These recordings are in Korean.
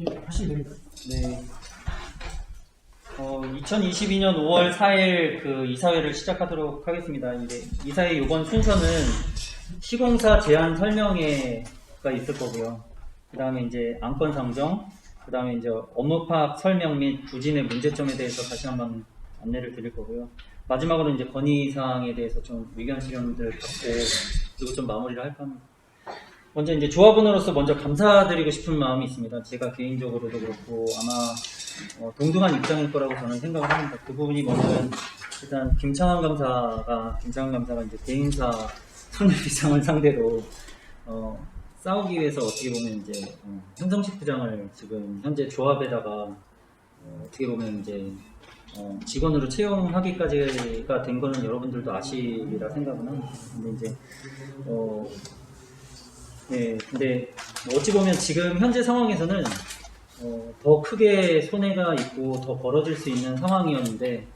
예, 하시면 됩니다. 네. 2022년 5월 4일 그 이사회를 시작하도록 하겠습니다. 이제 이사회 이번 순서는 시공사 제안 설명회가 있을 거고요. 그 다음에 이제 안건 상정, 그 다음에 이제 업무 파악 설명 및 부진의 문제점에 대해서 다시 한번 안내를 드릴 거고요. 마지막으로 이제 건의사항에 대해서 좀 의견 수렴들 받고 그리고 좀 마무리를 할까 합니다. 먼저 이제 조합원으로서 먼저 감사드리고 싶은 마음이 있습니다. 제가 개인적으로도 그렇고 아마 동등한 입장일 거라고 저는 생각을 합니다. 그 부분이 뭐냐면 일단 김창환 감사가 이제 개인사 손해배상을 상대로 싸우기 위해서 어떻게 보면 이제 현성식 부장을 지금 현재 조합에다가 어떻게 보면 이제 직원으로 채용하기까지가 된 거는 여러분들도 아시리라 생각은 합니다. 근데 이제 네, 근데 어찌 보면 지금 현재 상황에서는 더 크게 손해가 있고 더 벌어질 수 있는 상황이었는데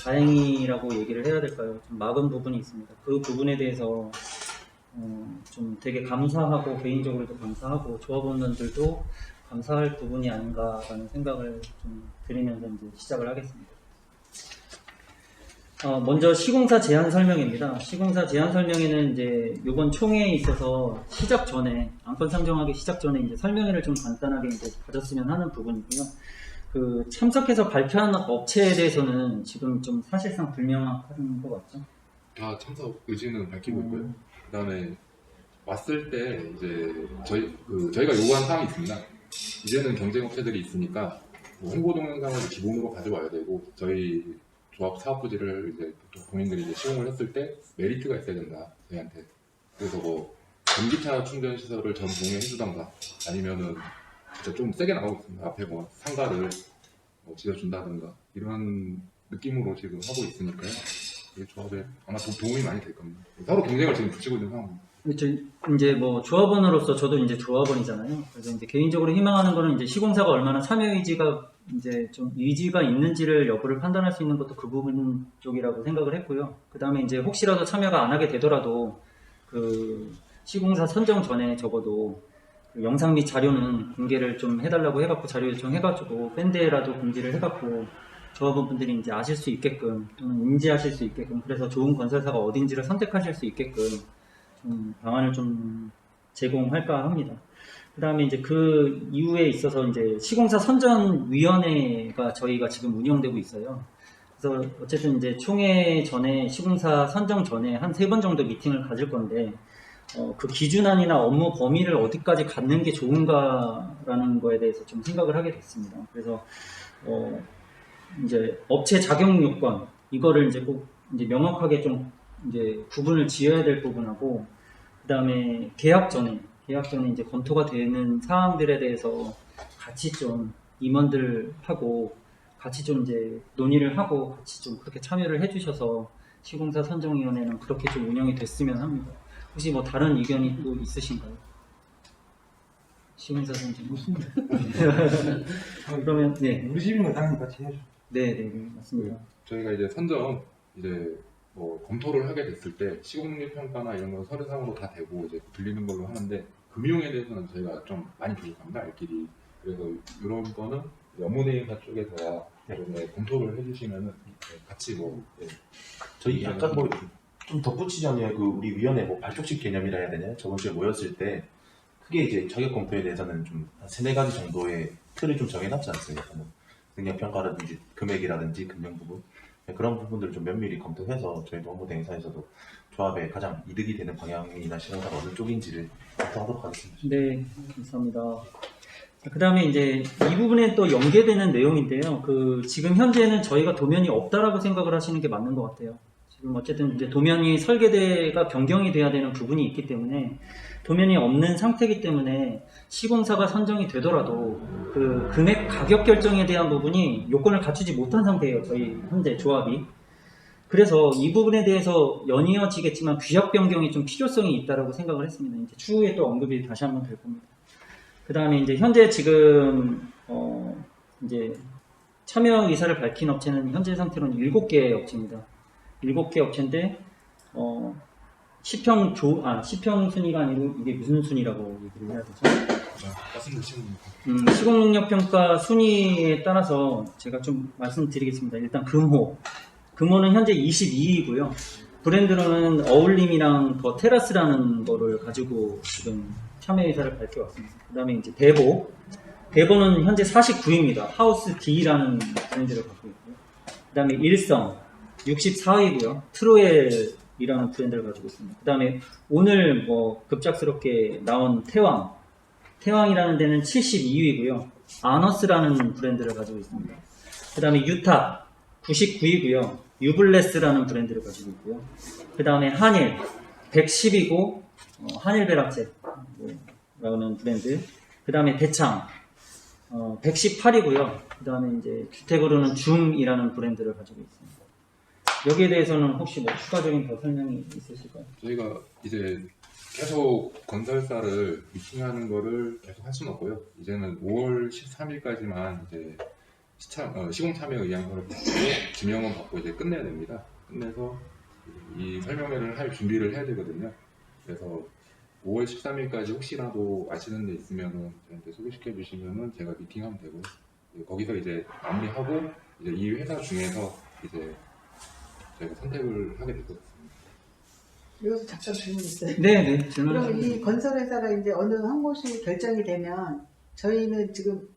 다행이라고 얘기를 해야 될까요? 좀 막은 부분이 있습니다. 그 부분에 대해서 좀 되게 감사하고 개인적으로도 감사하고 조합원들도 감사할 부분이 아닌가라는 생각을 좀 드리면서 이제 시작을 하겠습니다. 먼저 시공사 제안 설명입니다. 시공사 제안 설명에는 이제 이번 총회에 있어서 시작 전에 안건 상정하기 시작 전에 이제 설명회를 좀 간단하게 이제 가졌으면 하는 부분이고요. 그 참석해서 발표한 업체에 대해서는 지금 좀 사실상 불명확한 것 같죠? 다 참석 의지는 밝히고 있고요. 그다음에 왔을 때 이제 저희가 요구한 사항이 있습니다. 이제는 경쟁 업체들이 있으니까 뭐 홍보 동영상을 기본으로 가져와야 되고 저희 조합 사업 부지를 이제 보통 본인들이 이제 시공을 했을 때 메리트가 있어야 된다 저희한테. 그래서 뭐 전기차 충전 시설을 전공해 주던가 아니면은 진짜 좀 세게 나가고 있습니다. 앞에 뭐 상가를 지어준다든가 이런 느낌으로 지금 하고 있으니까요. 이 조합에 아마 도움이 많이 될 겁니다. 서로 경쟁을 지금 붙이고 있는 상황입니다. 이제 뭐 조합원으로서 저도 이제 조합원이잖아요. 그래서 이제 개인적으로 희망하는 거는 이제 시공사가 얼마나 참여 의지가 이제 좀 의지가 있는지를 여부를 판단할 수 있는 것도 그 부분 쪽이라고 생각을 했고요. 그 다음에 이제 혹시라도 참여가 안 하게 되더라도 그 시공사 선정 전에 적어도 그 영상 및 자료는 공개를 좀 해달라고 해갖고 자료 요청해가지고 밴드에라도 공지를 해갖고 조합원분들이 이제 아실 수 있게끔 또는 인지하실 수 있게끔 그래서 좋은 건설사가 어딘지를 선택하실 수 있게끔 좀 방안을 좀 제공할까 합니다. 그 다음에 이제 그 이후에 있어서 이제 시공사 선정위원회가 저희가 지금 운영되고 있어요. 그래서 어쨌든 이제 총회 전에 시공사 선정 전에 한 3번 정도 미팅을 가질 건데 그 기준안이나 업무 범위를 어디까지 갖는 게 좋은가라는 거에 대해서 좀 생각을 하게 됐습니다. 그래서 이제 업체 자격 요건 이거를 이제 꼭 이제 명확하게 좀 이제 구분을 지어야 될 부분하고 그 다음에 계약 전에 이제 검토가 되는 사항들에 대해서 같이 좀 임원들하고 같이 좀 이제 논의를 하고 같이 좀 그렇게 참여를 해주셔서 시공사 선정위원회는 그렇게 좀 운영이 됐으면 합니다. 혹시 뭐 다른 의견이 또 있으신가요? 시공사 선정. 좋습니다. 그러면 네. 우리 집이면 당연히 같이 해야죠. 네, 맞습니다. 저희가 이제 선정 뭐 검토를 하게 됐을 때 시공률 평가나 이런 건 서류상으로 다 되고 이제 들리는 걸로 하는데 금융에 대해서는 저희가 좀 많이 부족합니다. 알길이. 그래서 이런 거는 업무대행사 쪽에서 좀 검토를 해주시면은 같이 저희 약간 뭐 좀 덧붙이자면 그 우리 위원회 뭐 발족식 개념이라 해야 되냐 저번 주에 모였을 때 크게 이제 자격 검토에 대해서는 좀 한 3-4가지 정도의 틀을 좀 정해놨지 않습니까? 뭐 능력 평가라든지 금액이라든지 금융 부분 그런 부분들을 좀 면밀히 검토해서 저희도 업무 대행사에서도 조합에 가장 이득이 되는 방향이나 시공사가 어느 쪽인지를 검토하도록 하겠습니다. 네, 감사합니다. 그 다음에 이제 이 부분에 또 연계되는 내용인데요. 지금 현재는 저희가 도면이 없다라고 생각을 하시는 게 맞는 것 같아요. 지금 어쨌든 이제 도면이 설계가 변경이 돼야 되는 부분이 있기 때문에 도면이 없는 상태이기 때문에 시공사가 선정이 되더라도 그 금액 가격 결정에 대한 부분이 요건을 갖추지 못한 상태예요. 저희 현재 조합이. 그래서 이 부분에 대해서 연이어지겠지만 규약 변경이 좀 필요성이 있다라고 생각을 했습니다. 이제 추후에 또 언급이 다시 한번 될 겁니다. 그 다음에 이제 현재 지금 이제 참여 의사를 밝힌 업체는 현재 상태로는 7개 업체입니다. 7개 업체인데 시평 순위가 아니고 이게 무슨 순위라고 얘기를 해야 되죠? 말씀해 주시면 시공 능력 평가 순위에 따라서 제가 좀 말씀드리겠습니다. 일단 금호는 현재 22위고요. 브랜드로는 어울림이랑 더 테라스라는 거를 가지고 지금 참여 의사를 밝혀왔습니다. 그 다음에 이제 대보는 현재 49위입니다. 하우스 D라는 브랜드를 갖고 있고요. 그 다음에 일성 64위고요. 트로엘이라는 브랜드를 가지고 있습니다. 그 다음에 오늘 급작스럽게 나온 태왕이라는 데는 72위고요. 아너스라는 브랜드를 가지고 있습니다. 그 다음에 유타 99위고요. 유블레스라는 브랜드를 가지고 있고요. 그 다음에 한일 110위고 한일 베라체라는 브랜드. 그 다음에 대창 118위고요. 그 다음에 이제 주택으로는 줌이라는 브랜드를 가지고 있습니다. 여기에 대해서는 혹시 추가적인 더 설명이 있으실까요? 저희가 이제 계속 건설사를 미팅하는 거를 계속 할 수는 없고요. 이제는 5월 13일까지만 이제 시공 참여 의향서를 받고 지명은 받고 이제 끝내야 됩니다. 끝내서 이 설명회를 할 준비를 해야 되거든요. 그래서 5월 13일까지 혹시라도 아시는 데 있으면은 저한테 소개시켜 주시면은 제가 미팅하면 되고요. 거기서 이제 마무리하고 이제 이 회사 중에서 이제 저희가 선택을 하게 될 것 같습니다. 여기서 잠깐 질문 있어요. 네, 그럼 질문하시면 이 건설회사가 이제 어느 한 곳이 결정이 되면 저희는 지금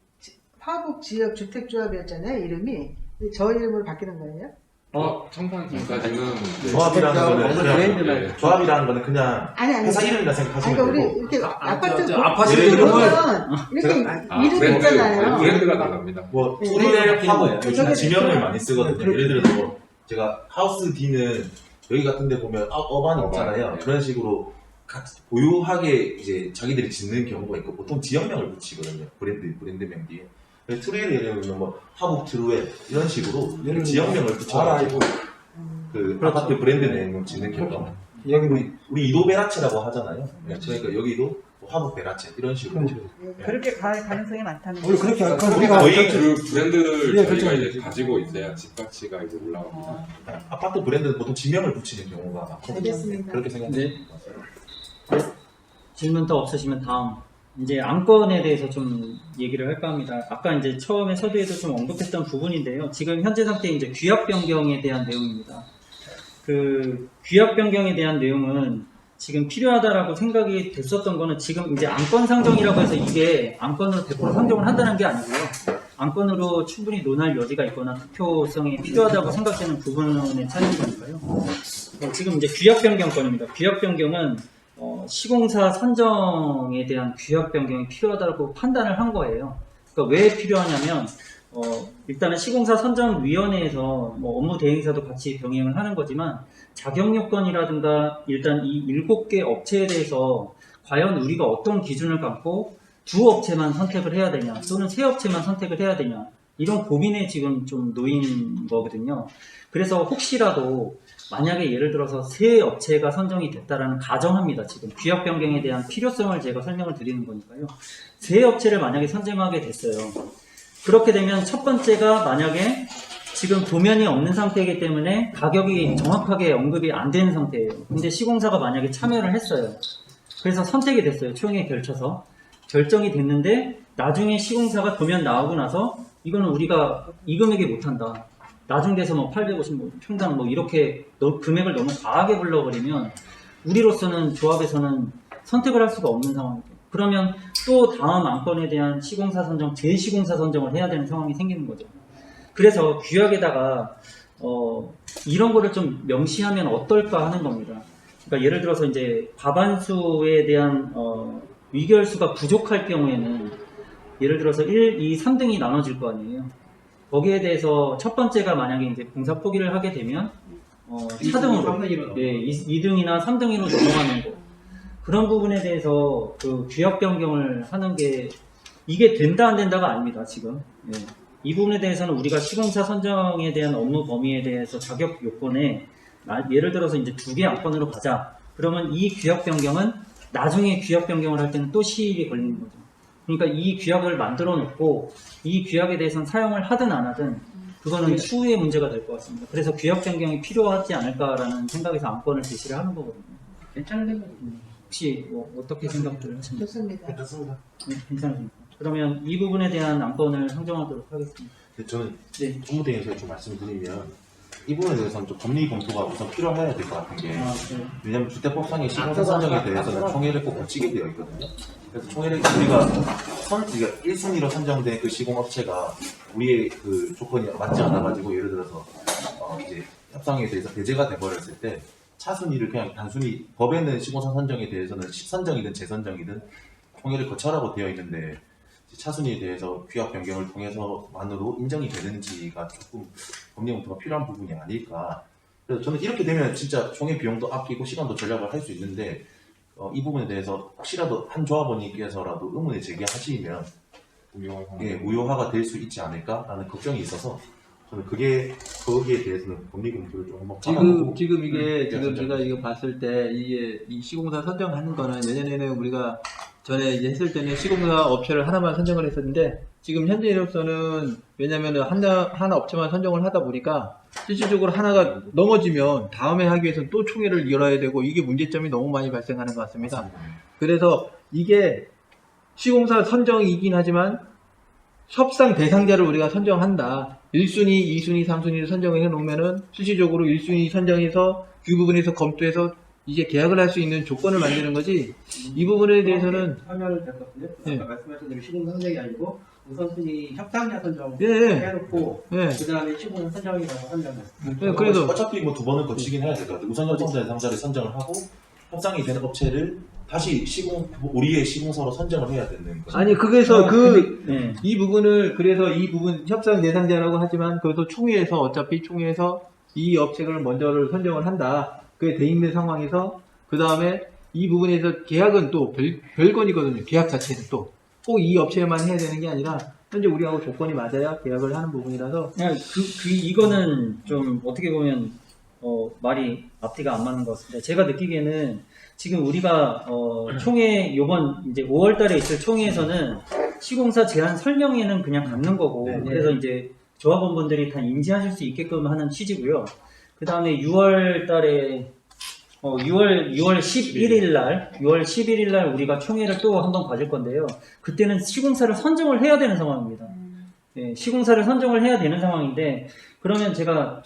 화북 지역 주택조합이었잖아요, 이름이. 근데 저 이름으로 바뀌는 거예요? 청산 전까지는 조합이라는 거는 브랜드만. 그냥 조합이라는 거는 그냥 아니. 회사 이름이라 아니, 생각하시면 그러니까 우리 되고 이렇게 아파트 아파트 이름을 이름을 이렇게 이름 브랜드, 있잖아요. 브랜드가 나갑니다. 뭐 네. 투레 하고 네. 요즘 지명을 네. 많이 쓰거든요. 예를 들어서 제가 하우스 D는 여기 같은 데 보면 어반 있잖아요. 네. 그런 식으로 고유하게 이제 자기들이 짓는 경우가 있고 보통 지역명을 붙이거든요. 브랜드명 뒤에. 트루엘 예를 들면 뭐 하북 트루엘 이런 식으로 지역명을 붙여가지고 그 아파트 브랜드 네임을 짓는 경우가 여기 우리 이도 베라체라고 하잖아요. 그러니까 여기도 하북 베라체 이런 식으로. 그렇게 갈 가능성이 많다는 우리 거죠. 그렇게 할까? 저희 우리가 그 브랜드를 예, 저희가 그렇죠. 이제 가지고 있어야 집가치가 이제 올라갑니다. 아파트 브랜드는 보통 지명을 붙이는 경우가 많거든요. 알겠습니다. 그렇게 생각하시면 네. 질문 더 없으시면 다음 이제 안건에 대해서 좀 얘기를 할까 합니다. 아까 이제 처음에 서두에도 좀 언급했던 부분인데요. 지금 현재 상태 이제 규약 변경에 대한 내용입니다. 그 규약 변경에 대한 내용은 지금 필요하다라고 생각이 됐었던 거는 지금 이제 안건 상정이라고 해서 이게 안건으로 100% 상정을 한다는 게 아니고요. 안건으로 충분히 논할 여지가 있거나 투표성이 필요하다고 생각되는 부분에 차이인 거니까요. 지금 이제 규약 변경 건입니다. 규약 변경은 시공사 선정에 대한 규약 변경이 필요하다고 판단을 한 거예요. 그러니까 왜 필요하냐면 일단은 시공사 선정위원회에서 뭐 업무 대행사도 같이 병행을 하는 거지만 자격 요건이라든가 일단 이 7개 업체에 대해서 과연 우리가 어떤 기준을 갖고 두 업체만 선택을 해야 되냐 또는 세 업체만 선택을 해야 되냐 이런 고민에 지금 좀 놓인 거거든요. 그래서 혹시라도 만약에 예를 들어서 세 업체가 선정이 됐다라는 가정합니다. 지금 규약 변경에 대한 필요성을 제가 설명을 드리는 거니까요. 세 업체를 만약에 선정하게 됐어요. 그렇게 되면 첫 번째가 만약에 지금 도면이 없는 상태이기 때문에 가격이 정확하게 언급이 안 되는 상태예요. 근데 시공사가 만약에 참여를 했어요. 그래서 선택이 됐어요. 초영에 걸쳐서. 결정이 됐는데 나중에 시공사가 도면 나오고 나서 이거는 우리가 이 금액에 못한다. 나중 돼서 뭐 850 평당 뭐 이렇게 금액을 너무 과하게 불러버리면 우리로서는 조합에서는 선택을 할 수가 없는 상황이죠. 그러면 또 다음 안건에 대한 시공사 선정, 재시공사 선정을 해야 되는 상황이 생기는 거죠. 그래서 규약에다가 이런 거를 좀 명시하면 어떨까 하는 겁니다. 그러니까 예를 들어서 이제 과반수에 대한 위결수가 부족할 경우에는 예를 들어서 1, 2, 3등이 나눠질 거 아니에요. 거기에 대해서 첫 번째가 만약에 이제 공사 포기를 하게 되면 차등으로 2등이나 3등으로 넘어가는 거 그런 부분에 대해서 그 규약 변경을 하는 게 이게 된다 안 된다가 아닙니다. 지금 이 부분에 대해서는 우리가 시공사 선정에 대한 업무 범위에 대해서 자격 요건에 예를 들어서 이제 2개 안건으로 가자. 그러면 이 규약 변경은 나중에 규약 변경을 할 때는 또 시일이 걸리는 거죠. 그러니까 이 규약을 만들어 놓고 이 규약에 대해서는 사용을 하든 안 하든 그거는 추후의 문제가 될 것 같습니다. 그래서 규약 변경이 필요하지 않을까라는 생각에서 안건을 제시를 하는 거거든요. 괜찮은데 혹시 뭐 어떻게 생각들 하십니까? 좋습니다. 괜찮습니다. 네, 괜찮습니다. 그러면 이 부분에 대한 안건을 상정하도록 하겠습니다. 근데 저는 네. 총무대에서 좀 말씀드리면 이 부분에 대해서는 좀 법리 검토가 우선 필요해야 될 것 같은 게 아, 네. 왜냐하면 주택법상의 시공사 선정에 대해서는 총회를 꼭 거치게 되어 있거든요. 그래서 총회를 우리가 1순위로 선정된 그 시공업체가 우리의 그 조건이 맞지 않아가지고 예를 들어서 이제 협상에 대해서 배제가 돼버렸을 때 차순위를 그냥 단순히 법에는 시공사 선정에 대해서는 선정이든 재선정이든 총회를 거쳐라고 되어 있는데 차순위에 대해서 규약 변경을 통해서만으로 인정이 되는지가 조금 법리 검토가 필요한 부분이 아닐까. 그래서 저는 이렇게 되면 진짜 총회 비용도 아끼고 시간도 절약을 할 수 있는데 이 부분에 대해서 혹시라도 한 조합원님께서라도 의문을 제기하시면 무효화가 될 수 있지 않을까라는 걱정이 있어서 저는 거기에 대해서는 법리 검토를 좀 한번 받아보고 지금 이게 지금 선정. 제가 이거 봤을 때 이게 이 시공사 선정하는 거는 예전에는 우리가 전에 이제 했을 때는 시공사 업체를 하나만 선정을 했었는데 지금 현재로서는 왜냐면은 하나 업체만 선정을 하다 보니까 실질적으로 하나가 넘어지면 다음에 하기 위해서는 또 총회를 열어야 되고 이게 문제점이 너무 많이 발생하는 것 같습니다. 그래서 이게 시공사 선정이긴 하지만 협상 대상자를 우리가 선정한다. 1순위, 2순위, 3순위를 선정을 해놓으면은 실질적으로 1순위 선정해서 그 부분에서 검토해서 이제 계약을 할 수 있는 조건을 만드는 거지 이 부분에 대해서는 설명을 드렸거든요. 예. 아까 말씀하신 대로 시공 선정이 아니고 우선순위 협상자 선정 예, 예. 해놓고 예. 그 다음에 시공 선정이라고 한다면 예, 그래도 어차피 뭐 두 번은 거치긴 해야 될 것 같아요. 우선 협상 대상자를 선정을 하고 협상이 되는 업체를 다시 우리의 시공사로 선정을 해야 되는 거죠. 아니 그래서 네. 이 부분을 그래서 이 부분 협상 대상자라고 하지만 그래도 총회에서 어차피 총회에서 이 업체를 먼저를 선정을 한다. 그게 돼 있는 상황에서 그 다음에 이 부분에서 계약은 또 별건이거든요. 계약 자체는 또 꼭 이 업체만 해야 되는 게 아니라 현재 우리하고 조건이 맞아야 계약을 하는 부분이라서 그냥 이거는 좀 어떻게 보면 말이 앞뒤가 안 맞는 것 같습니다. 제가 느끼기에는 지금 우리가 총회 요번 이제 5월달에 있을 총회에서는 시공사 제한 설명회는 그냥 갖는 거고 그래서 이제 조합원분들이 다 인지하실 수 있게끔 하는 취지고요. 그 다음에 6월 11일 날 우리가 총회를 또 한번 가질 건데요. 그때는 시공사를 선정을 해야 되는 상황입니다. 네, 시공사를 선정을 해야 되는 상황인데, 그러면 제가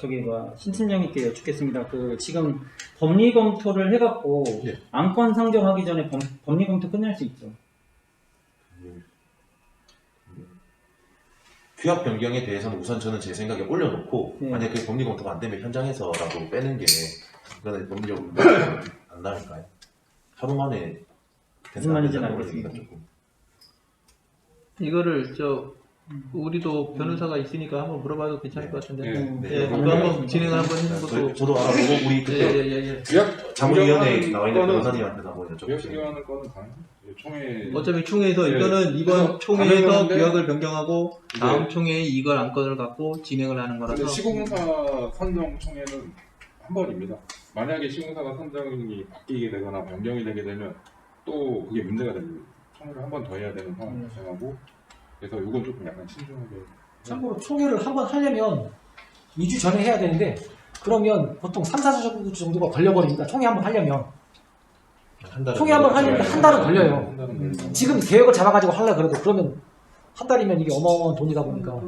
신팀장님께 여쭙겠습니다. 지금 법리 검토를 해갖고 예. 안건 상정하기 전에 법리 검토 끝낼 수 있죠. 규약 변경에 대해서는 우선 저는 제 생각에 올려놓고 네. 만약에 그 법리 검토가 안 되면 현장에서라도 빼는 게 그거는 법리적으로 안 나을까요? 하루 만에 무슨 말인지는 된다는 알겠습니다. 거니까 조금. 이거를 우리도 변호사가 있으니까 한번 물어봐도 괜찮을 것 같은데. 네. 예, 그거 한번 진행을 한번 해는 것도. 저도 알아보고 우리 그때 예. 규약 자문위원회에 나와 있는 거는 변호사님한테 한번 규약 여쭤보세요. 변경하는 거는 가능해요. 총회 어차피 총회에서 네. 이거는 이번 그래서 총회에서 가능한데 규약을 변경하고 다음 네. 총회에 이걸 안건을 갖고 진행을 하는 거라서. 근데 시공사 선정 총회는 한 번입니다. 만약에 시공사가 선정이 바뀌게 되거나 변경이 되게 되면 또 그게 문제가 됩니다. 총회를 한 번 더 해야 되는 상황이 발생하고 그래서 이건 조금 약간 신중하게 참고로 총회를 한번 하려면 2주 전에 해야 되는데 그러면 보통 3, 4주 정도가 걸려버립니다. 총회 한번 하려면 한 달은 총회 한번 하려면 한 달은 걸려요. 한 달은 걸리죠. 지금 계획을 잡아가지고 하려 그래도 그러면 한 달이면 이게 어마어마한 돈이다 보니까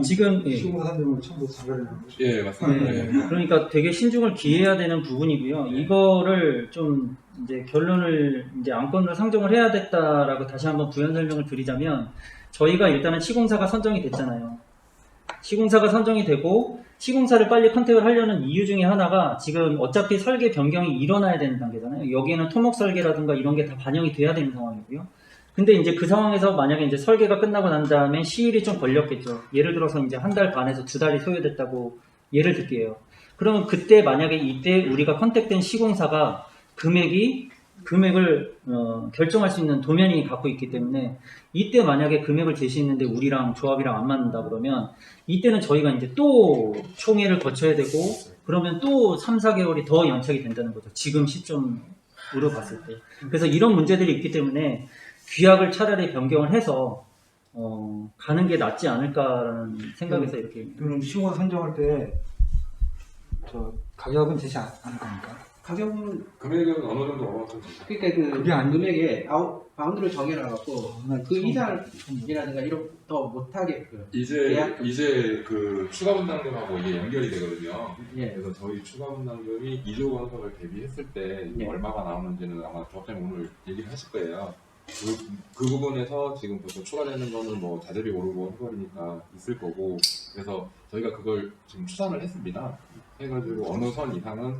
지금 시공사 선정을 처음부터 자료를 예 맞습니다. 예. 그러니까 되게 신중을 기해야 되는 부분이고요. 이거를 좀 이제 결론을 이제 안건으로 상정을 해야 됐다라고 다시 한번 부연 설명을 드리자면 저희가 일단은 시공사가 선정이 됐잖아요. 시공사가 선정이 되고 시공사를 빨리 컨택을 하려는 이유 중에 하나가 지금 어차피 설계 변경이 일어나야 되는 단계잖아요. 여기에는 토목 설계라든가 이런 게 다 반영이 돼야 되는 상황이고요. 근데 이제 그 상황에서 만약에 이제 설계가 끝나고 난 다음에 시일이 좀 걸렸겠죠. 예를 들어서 이제 한 달 반에서 2달이 소요됐다고 예를 들게요. 그러면 그때 만약에 이때 우리가 컨택된 시공사가 금액을 결정할 수 있는 도면이 갖고 있기 때문에 이때 만약에 금액을 제시했는데 우리랑 조합이랑 안 맞는다 그러면 이때는 저희가 이제 또 총회를 거쳐야 되고 그러면 또 3, 4개월이 더 연착이 된다는 거죠. 지금 시점으로 봤을 때. 그래서 이런 문제들이 있기 때문에 규약을 차라리 변경을 해서 가는 게 낫지 않을까라는 생각에서 이렇게 그럼 시공사 선정할 때 저 가격은 제시 안 할 겁니까? 가격은 금액은 어느 정도 얼마큼 그러니까 그 그게 안- 금액에 바운드를 정해놔갖고 난 그 좀- 이상이라든가 이런 더 못하게끔 이제 그 추가 분담금하고 이게 연결이 되거든요. 예. 그래서 저희 추가 분담금이 2조 원석을 대비했을 때 이게 예. 얼마가 나오는지는 아마 조합장님 오늘 얘기를 하실 거예요. 그 부분에서 지금 벌써 추가되는 거는 뭐 자재비 오르고 해버리니까 있을 거고, 그래서 저희가 그걸 지금 추산을 했습니다. 해가지고 어느 선 이상은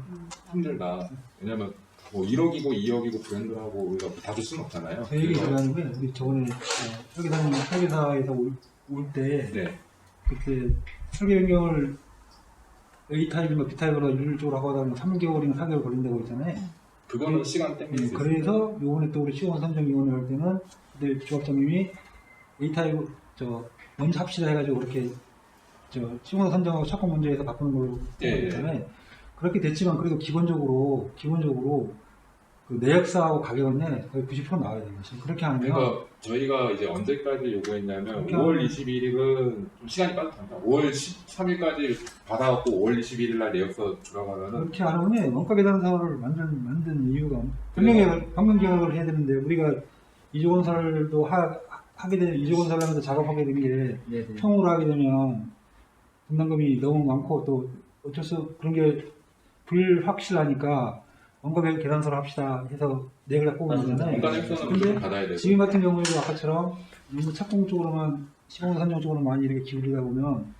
힘들다. 왜냐면 뭐 1억이고 2억이고 브랜드하고 우리가 다 줄 수는 없잖아요. 그 얘기 들어가는 게 우리 저번에 설계사에서 올 때 네. 그때 설계 변경을 A타입이나 B타입으로 일률적으로 하고 하다 보면 3개월이나 4개월 걸린다고 했잖아요. 그거는 시간 때문에 있을 수 있어요. 그래서 요번에 또 우리 시공사 선정위원회 할 때는 그때 조합장님이 A타입 먼저 합시다 해가지고 그렇게 시공사 선정하고 착공 문제에서 바꾸는 걸로 예, 했잖아요. 그렇게 됐지만 그래도 기본적으로 그 내역사하고 가격은 거의 90% 나와야 돼요. 지금 그렇게 하면 그러니까 저희가 이제 언제까지 요구했냐면 그렇게 5월 21일은 좀 시간이 빠듯합니다. 5월 13일까지 받아갖고 5월 21일 날 내역서 주라고 하면은 그렇게 안 하면 원가 계산서를 만든 이유가 변경 계획을 해야 되는데 우리가 이주건설도 하게 되면 이주건설 하면서 작업하게 된 게 네네. 통으로 하게 되면 분담금이 너무 많고 또 어쩔 수 그런 게 불확실하니까 원가 계산서를 합시다 해서 내역을 다 뽑은 거잖아요. 원가 액수는 근데 무조건 받아야 되고. 지금 같은 경우에도 아까처럼 너무 착공 쪽으로만 시공 선정 쪽으로만 많이 이렇게 기울이다 보면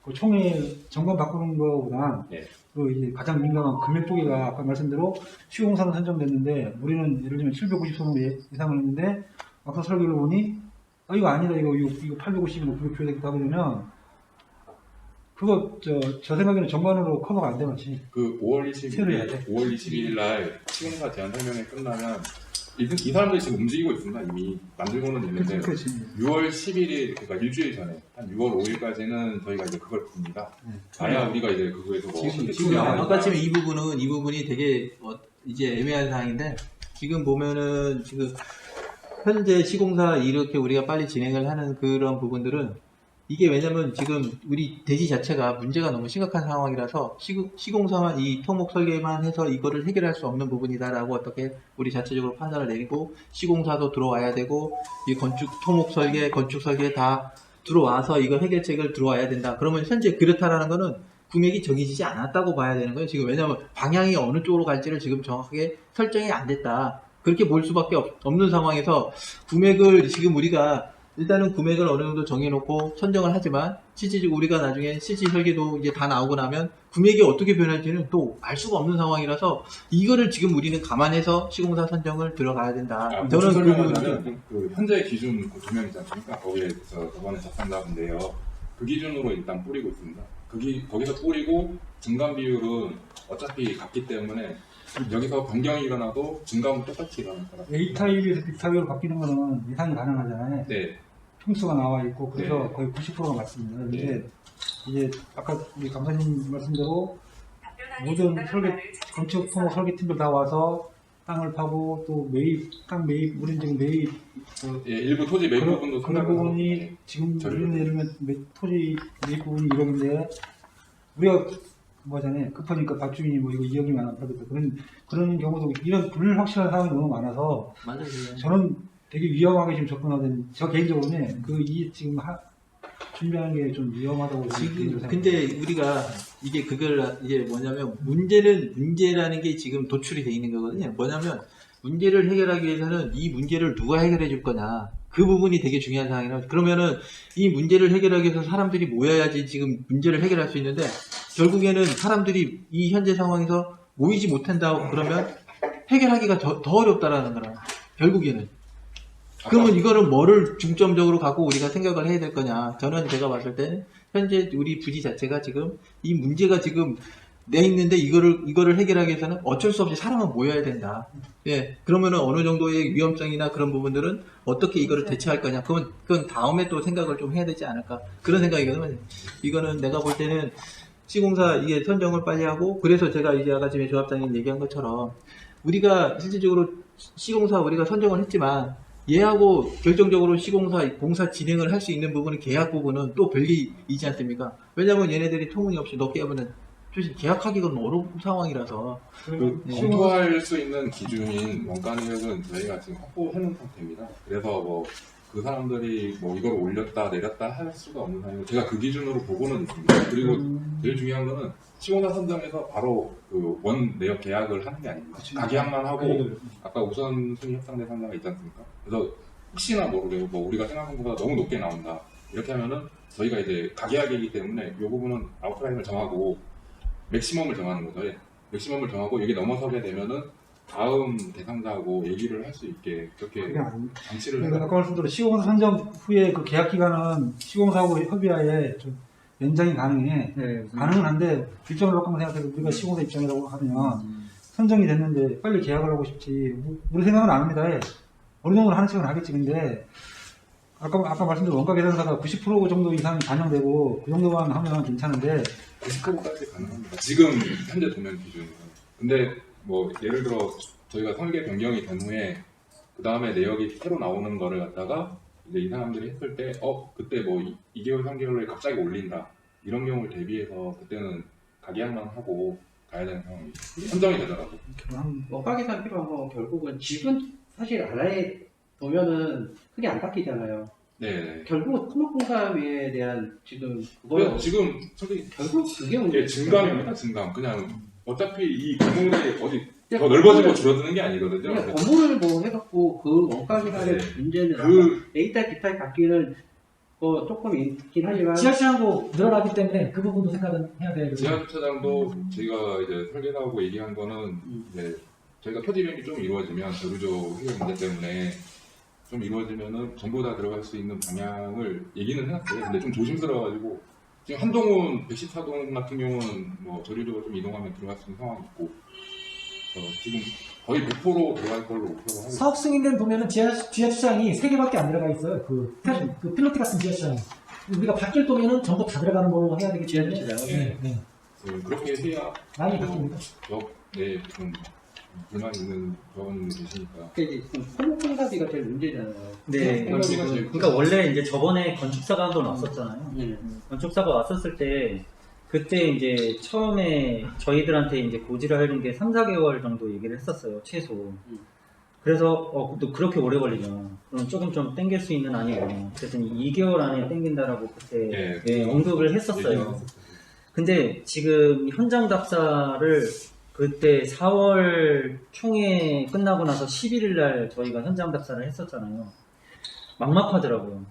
그 총회 정관 바꾸는 거보다 네. 그 이제 가장 민감한 금액 쪽이가 아까 말씀대로 시공사는 선정됐는데 우리는 예를 들면 750손으로 예상을 했는데 막상 설계를 보니 이거 아니다 이거 850이나 900표 되겠다 하게 되면 그거 저 생각에는 정관으로 커버가 안 되겠지. 그 5월 새로 해야 22일, 돼. 5월 22일 날 시공사 제안 설명회 끝나면 이 사람들이 지금 움직이고 있습니다. 이미 만들고는 있는데 그렇지. 6월 11일, 그러니까 일주일 전에 한 6월 5일까지는 저희가 이제 그걸 봅니다. 아야 우리가 이제 그거에서 뭐 어떻게 지금 추진하는가. 아까 지금 이 부분이 되게 이제 애매한 사항인데 지금 보면은 지금 현재 시공사 이렇게 우리가 빨리 진행을 하는 그런 부분들은 이게 왜냐면 지금 우리 대지 자체가 문제가 너무 심각한 상황이라서 시공사만 이 토목 설계만 해서 이거를 해결할 수 없는 부분이다라고 어떻게 우리 자체적으로 판단을 내리고 시공사도 들어와야 되고 이 토목 설계, 건축 설계 다 들어와서 이거 해결책을 들어와야 된다. 그러면 현재 그렇다라는 거는 금액이 정해지지 않았다고 봐야 되는 거예요. 지금 왜냐면 방향이 어느 쪽으로 갈지를 지금 정확하게 설정이 안 됐다. 그렇게 볼 수밖에 없는 상황에서 금액을 지금 우리가 일단은 금액을 어느 정도 정해놓고 선정을 하지만 실질적으로 우리가 나중에 실질 설계도 이제 다 나오고 나면 금액이 어떻게 변할지는 또 알 수가 없는 상황이라서 이거를 지금 우리는 감안해서 시공사 선정을 들어가야 된다. 저는 저는 그 부분을 설명하자면 그 현재 기준 그 두 명이지 않습니까? 거기에서 저번에 작성자분데요. 그 기준으로 일단 뿌리고 있습니다. 거기서 뿌리고 중간 비율은 어차피 같기 때문에 여기서 변경이 일어나도 중간은 똑같이 일어날 거라. A타입에서 B타입으로 바뀌는 거는 예상이 가능하잖아요. 네. 평수가 나와 있고 그래서 네. 거의 90%가 맞습니다. 근데 네. 이제 아까 우리 강사님 말씀대로 모든 건축 토목 설계팀들 다 와서 땅을 파고 또 땅 매입 우리는 지금 매입 예, 일부 토지 매입 부분도 그런 생각해서 부분이 네. 지금 저희도. 우리는 예를 들면 토지 매입 부분이 1억인데 우리가 뭐잖아요. 급하니까 밭주인이 뭐 이거 2억이면 안 팔겠다. 그런 경우도 이런 불확실한 상황이 너무 많아서 맞아요. 저는 되게 위험하게 지금 접근하는 저 개인적으로는 지금 준비하는 게 좀 위험하다고 지금 생각해요. 근데 우리가 이게 그걸 이제 뭐냐면 문제라는 게 지금 도출이 돼 있는 거거든요. 뭐냐면 문제를 해결하기 위해서는 이 문제를 누가 해결해 줄 거냐. 그 부분이 되게 중요한 상황이라 그러면은 이 문제를 해결하기 위해서 사람들이 모여야지 지금 문제를 해결할 수 있는데 결국에는 사람들이 이 현재 상황에서 모이지 못한다 그러면 해결하기가 더 어렵다라는 거라. 결국에는. 그러면 이거를 뭐를 중점적으로 갖고 우리가 생각을 해야 될 거냐. 저는 제가 봤을 때 현재 우리 부지 자체가 지금 이 문제가 지금 내 있는데 이거를 해결하기 위해서는 어쩔 수 없이 사람은 모여야 된다. 예. 그러면은 어느 정도의 위험성이나 그런 부분들은 어떻게 이거를 대처할 거냐. 그건 다음에 또 생각을 좀 해야 되지 않을까. 그런 생각이거든요. 이거는 내가 볼 때는 시공사 이게 선정을 빨리 하고 그래서 제가 이제 아까 전에 조합장님 얘기한 것처럼 우리가 실질적으로 시공사 우리가 선정을 했지만 얘하고 결정적으로 시공사 공사 진행을 할 수 있는 부분은 계약 부분은 또 별개이지 않습니까? 왜냐면 얘네들이 터무니없이 너 깨면은 사실 계약하기는 어려운 상황이라서 그 네. 검토할 수 있는 기준인 원가 내역은 저희가 지금 확보해놓은 상태입니다. 그래서 뭐 그 사람들이 뭐 이걸 올렸다 내렸다 할 수가 없는 상황이고 제가 그 기준으로 보고는 있습니다. 그리고 제일 중요한 거는 시공사 선정에서 바로 그 원 내역 계약을 하는 게 아닙니다. 가계약만 하고 아까 우선순위 협상 대상자가 있지 않습니까? 그래서 혹시나 모르게 뭐 우리가 생각한 것보다 너무 높게 나온다 이렇게 하면은 저희가 이제 가계약이기 때문에 이 부분은 아웃라인을 정하고 맥시멈을 정하는 거죠. 예. 맥시멈을 정하고 여기 넘어서게 되면은 다음 대상자하고 얘기를 할 수 있게 그렇게 그게 아닙니다. 장치를 그러니까 해서 아까 말씀대로 시공사 선정 후에 그 계약 기간은 시공사하고 협의하에 좀 연장이 가능해. 네. 가능은 한데 일정을 놓고 생각해서 우리가 시공사 입장이라고 하면 선정이 됐는데 빨리 계약을 하고 싶지. 우리 생각은 안 합니다. 예. 어느 정도 하는 척은 하겠지. 근데 아까 말씀드린 원가 계산사가 90% 정도 이상 반영되고 그 정도만 하면 괜찮은데 90%까지 가능합니다. 지금 현재 도면 기준으로. 근데 뭐 예를 들어 저희가 설계 변경이 된 후에 그 다음에 내역이 새로 나오는 거를 갖다가 이제 이 사람들이 했을 때 그때 뭐 2개월 3개월에 갑자기 올린다 이런 경우를 대비해서 그때는 가계약만 하고 가야 되는 상황이 선정이 되더라고. 원가 계산 필요한 건 결국은 집은 사실 하나에 놓으면은 크게 안 바뀌잖아요. 네. 결국 토목공사에 대한 지금 그거요. 지금 솔직히 결국 그게 문제. 예, 증감입니다. 증감. 그냥 어차피 이 건물이 어디 더 넓어지고 줄어드는 게 아니거든요. 그냥 건물을 뭐 해갖고 그 원가 계산의 네. 문제는 그 A타입, B타입 바뀌는 거 조금 있긴 하지만 지하철하고 늘어나기 때문에 그 부분도 생각은 해야 돼요. 지하주차장도 저희가 이제 설계하고 얘기한 거는 이제 저희가 토지 변이 좀 이루어지면 저루조 해결 문제 때문에 좀 이루어지면은 전부 다 들어갈 수 있는 방향을 얘기는 해놨어요. 근데 좀 조심스러워가지고 지금 한동훈 114동 같은 경우는 뭐 저류적으로 좀 이동하면 들어갈 수 있는 상황이 있고 지금 거의 100% 들어갈 걸로 목표로 하고 사업 승인된 보면은 지하주차장이 3개밖에 안 들어가 있어요. 그 필로티 같은 지하주차장. 우리가 바뀔 도면은 전부 다 들어가는 걸로 해야 되기 때문에 지하주차장은 네, 네. 그렇게 해야 많이 바뀝니다. 좀 불만 있는 조합원님이 계시니까 이제 토목공사비가 제일 문제잖아요. 네. 그러니까 원래 이제 저번에 건축사가 한 번 왔었잖아요. 건축사가 왔었을 때 그때 이제 처음에 저희들한테 이제 고지를 하는 게 3, 4개월 정도 얘기를 했었어요, 최소. 그래서 또 그렇게 오래 걸리죠. 그럼 조금 좀 땡길 수 있는 안이고 그랬더니 2개월 안에 땡긴다라고 그때 예, 언급을 했었어요. 근데 지금 현장 답사를 그때 4월 총회 끝나고 나서 11일 날 저희가 현장 답사를 했었잖아요. 막막하더라고요.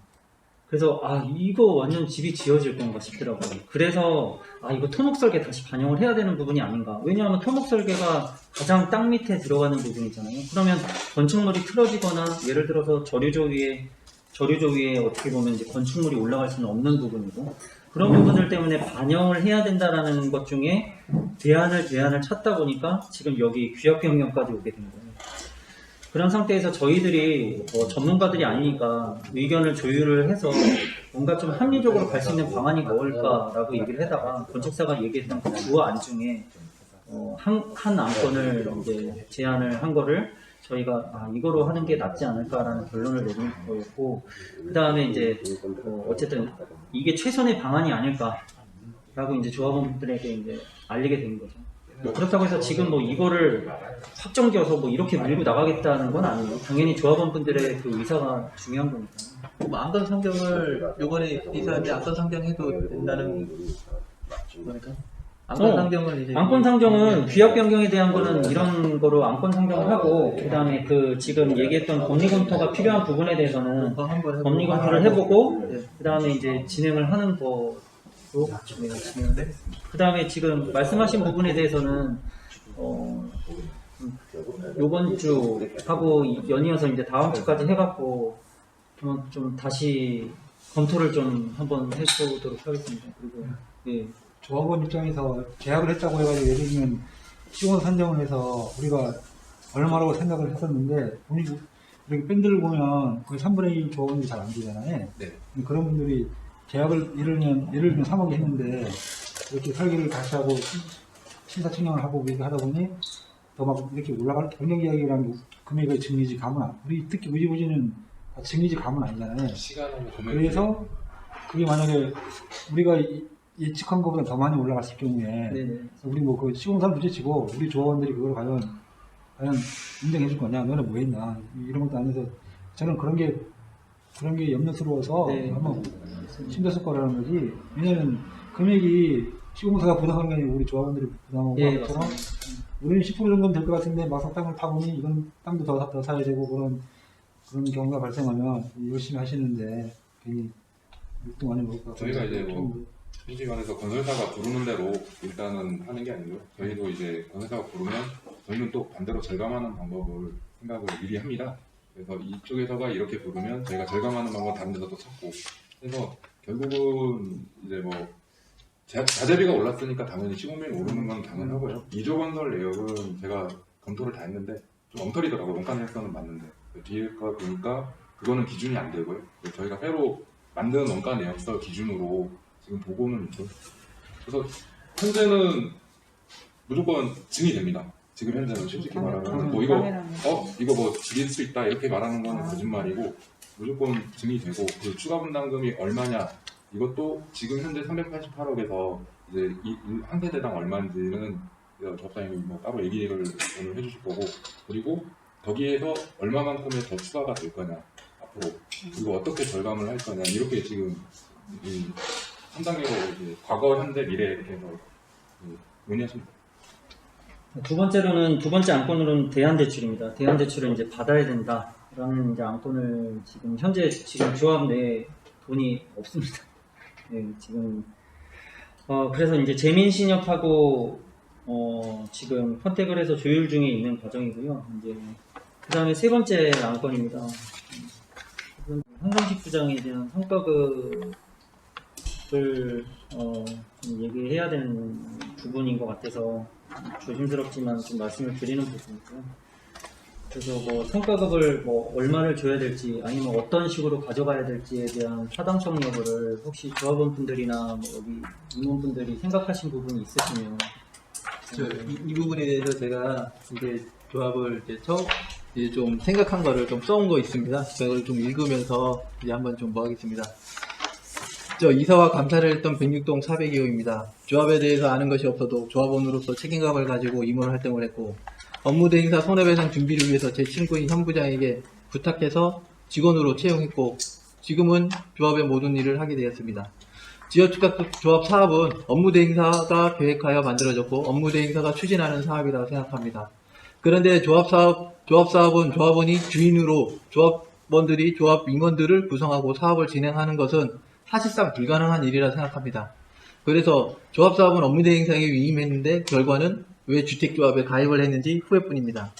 그래서 이거 완전 집이 지어질 건가 싶더라고요. 그래서 이거 토목 설계 다시 반영을 해야 되는 부분이 아닌가. 왜냐하면 토목 설계가 가장 땅 밑에 들어가는 부분이잖아요. 그러면 건축물이 틀어지거나 예를 들어서 저류조 위에 어떻게 보면 이제 건축물이 올라갈 수는 없는 부분이고 그런 부분들 때문에 반영을 해야 된다라는 것 중에 대안을 찾다 보니까 지금 여기 규약 변경까지 오게 된 거예요. 그런 상태에서 저희들이 전문가들이 아니니까 의견을 조율을 해서 뭔가 좀 합리적으로 갈 수 있는 방안이 뭘까라고 얘기를 하다가 건축사가 얘기했던 그 두 안 중에 한 안건을 이제 제안을 한 거를 저희가 이거로 하는 게 낫지 않을까라는 결론을 내린 거였고 그 다음에 이제 어쨌든 이게 최선의 방안이 아닐까라고 이제 조합원들에게 이제 알리게 된 거죠. 그렇다고 해서 지금 뭐 이거를 확정지어서 뭐 이렇게 밀고 나가겠다는 건 아니에요. 당연히 조합원분들의 그 의사가 중요한 거니까. 뭐 안건 상정을 요번에 이사한테 안건 상정해도 된다는 거니까. 안건 상정을 이제 안건 상정은 규약 변경에 대한 거는 이런 거로 안건 상정을 하고 그다음에 그 지금 얘기했던 법리 검토가 필요한 부분에 대해서는 법리 검토를 해보고 그다음에 이제 진행을 하는 거로 저희가 진행을 했습니다. 그다음에 지금 말씀하신 부분에 대해서는 요번 주 하고 연이어서 이제 다음 주까지 해갖고 좀 다시 검토를 좀 한번 해보도록 하겠습니다. 그리고 예. 조합원 입장에서 계약을 했다고 해가지고 예를 들면 시공사 선정을 해서 우리가 얼마라고 생각을 했었는데 이렇게 밴드를 보면 거의 3분의 1 조합원이 잘 안 되잖아요. 네. 그런 분들이 계약을 예를 들면 3억에 했는데 이렇게 설계를 다시 하고 심사청량을 하고 이렇게 하다 보니 더 막 이렇게 올라갈 변경계약이라는 금액의 증리지 감은 우리 특히 우지부지는 증리지 감은 아니잖아요. 시간을 보면 그래서 그게 만약에 우리가 예측한 것보다 더 많이 올라갔을 경우에 네네. 우리 뭐 그 시공사는 둘째치고 우리 조합원들이 그걸 과연 인정해 줄 거냐, 너는 뭐 했나, 이런 것도 안 해서 저는 그런 게 염려스러워서 네. 한번 심사숙 거라는 거지. 왜냐면 금액이 시공사가 부담하는 게 아니고 우리 조합원들이 부담하고 예, 하는 것처럼 우리는 10% 정도는 될 것 같은데 막상 땅을 파보니 이건 땅도 더 사야 되고 그런 경우가 발생하면 열심히 하시는데 괜히 육등 안에 먹을 것 같아요. 저희가 이제 뭐 솔직히 말해서 건설사가 부르는 대로 일단은 하는 게 아니고요. 저희도 이제 건설사가 부르면 저희는 또 반대로 절감하는 방법을 생각을 미리 합니다. 그래서 이쪽에서가 이렇게 부르면 저희가 절감하는 방법 다른 데서 또 찾고 그래서 결국은 이제 뭐 자재비가 올랐으니까 당연히 시공비가 오르는 건 당연하고요. 2조 건설 내역은 제가 검토를 다 했는데 좀 엉터리더라고요. 원가 내역서는 맞는데 뒤에 거 보니까 그거는 기준이 안 되고요. 저희가 새로 만든 원가 내역서 기준으로 지금 보고는 있죠. 그래서 현재는 무조건 증이 됩니다. 지금 현재는 솔직히 말하면 뭐 이거 뭐 줄일 수 있다 이렇게 말하는 거는 거짓말이고 무조건 증이 되고 그 추가 분담금이 얼마냐 이것도 지금 현재 388억에서 이제 한 세대당 얼마인지는 조합장님이 뭐 따로 얘기를 오늘 해주실 거고 그리고 거기에서 얼마만큼의 더 추가가 될 거냐 앞으로 그리고 어떻게 절감을 할 거냐 이렇게 지금 이 3단계로 이제 과거, 현재, 미래 이렇게 해서 논의하십니다. 두 번째로는 두 번째 안건으로는 대안대출입니다. 대안대출을 이제 받아야 된다라는 이제 안건을 지금 현재 지금 조합 내에 돈이 없습니다. 네, 지금 그래서 이제 재민신협하고 지금 컨택을 해서 조율 중에 있는 과정이고요. 이제 그다음에 세 번째 안건입니다. 한상식 부장에 대한 성과급을 좀 얘기해야 되는 부분인 것 같아서 조심스럽지만 좀 말씀을 드리는 부분이고요. 그래서 뭐 성과급을 뭐 얼마를 줘야 될지 아니면 어떤 식으로 가져가야 될지에 대한 타당성 여부를 혹시 조합원 분들이나 뭐 여기 임원분들이 생각하신 부분이 있으시면 이 부분에 대해서 제가 이제 조합을 이제 좀 생각한 거를 좀 써온 거 있습니다. 그걸 좀 읽으면서 이제 한번 좀 뭐 하겠습니다. 이사와 감사를 했던 106동 402호입니다. 조합에 대해서 아는 것이 없어도 조합원으로서 책임감을 가지고 임원 활동을 했고 업무 대행사 손해배상 준비를 위해서 제 친구인 현 부장에게 부탁해서 직원으로 채용했고 지금은 조합의 모든 일을 하게 되었습니다. 지역주택조합 사업은 업무 대행사가 계획하여 만들어졌고 업무 대행사가 추진하는 사업이라고 생각합니다. 그런데 조합 사업은 조합원이 주인으로 조합원들이 조합 임원들을 구성하고 사업을 진행하는 것은 사실상 불가능한 일이라 생각합니다. 그래서 조합 사업은 업무 대행사에 위임했는데 결과는 왜 주택조합에 가입을 했는지 후회뿐입니다.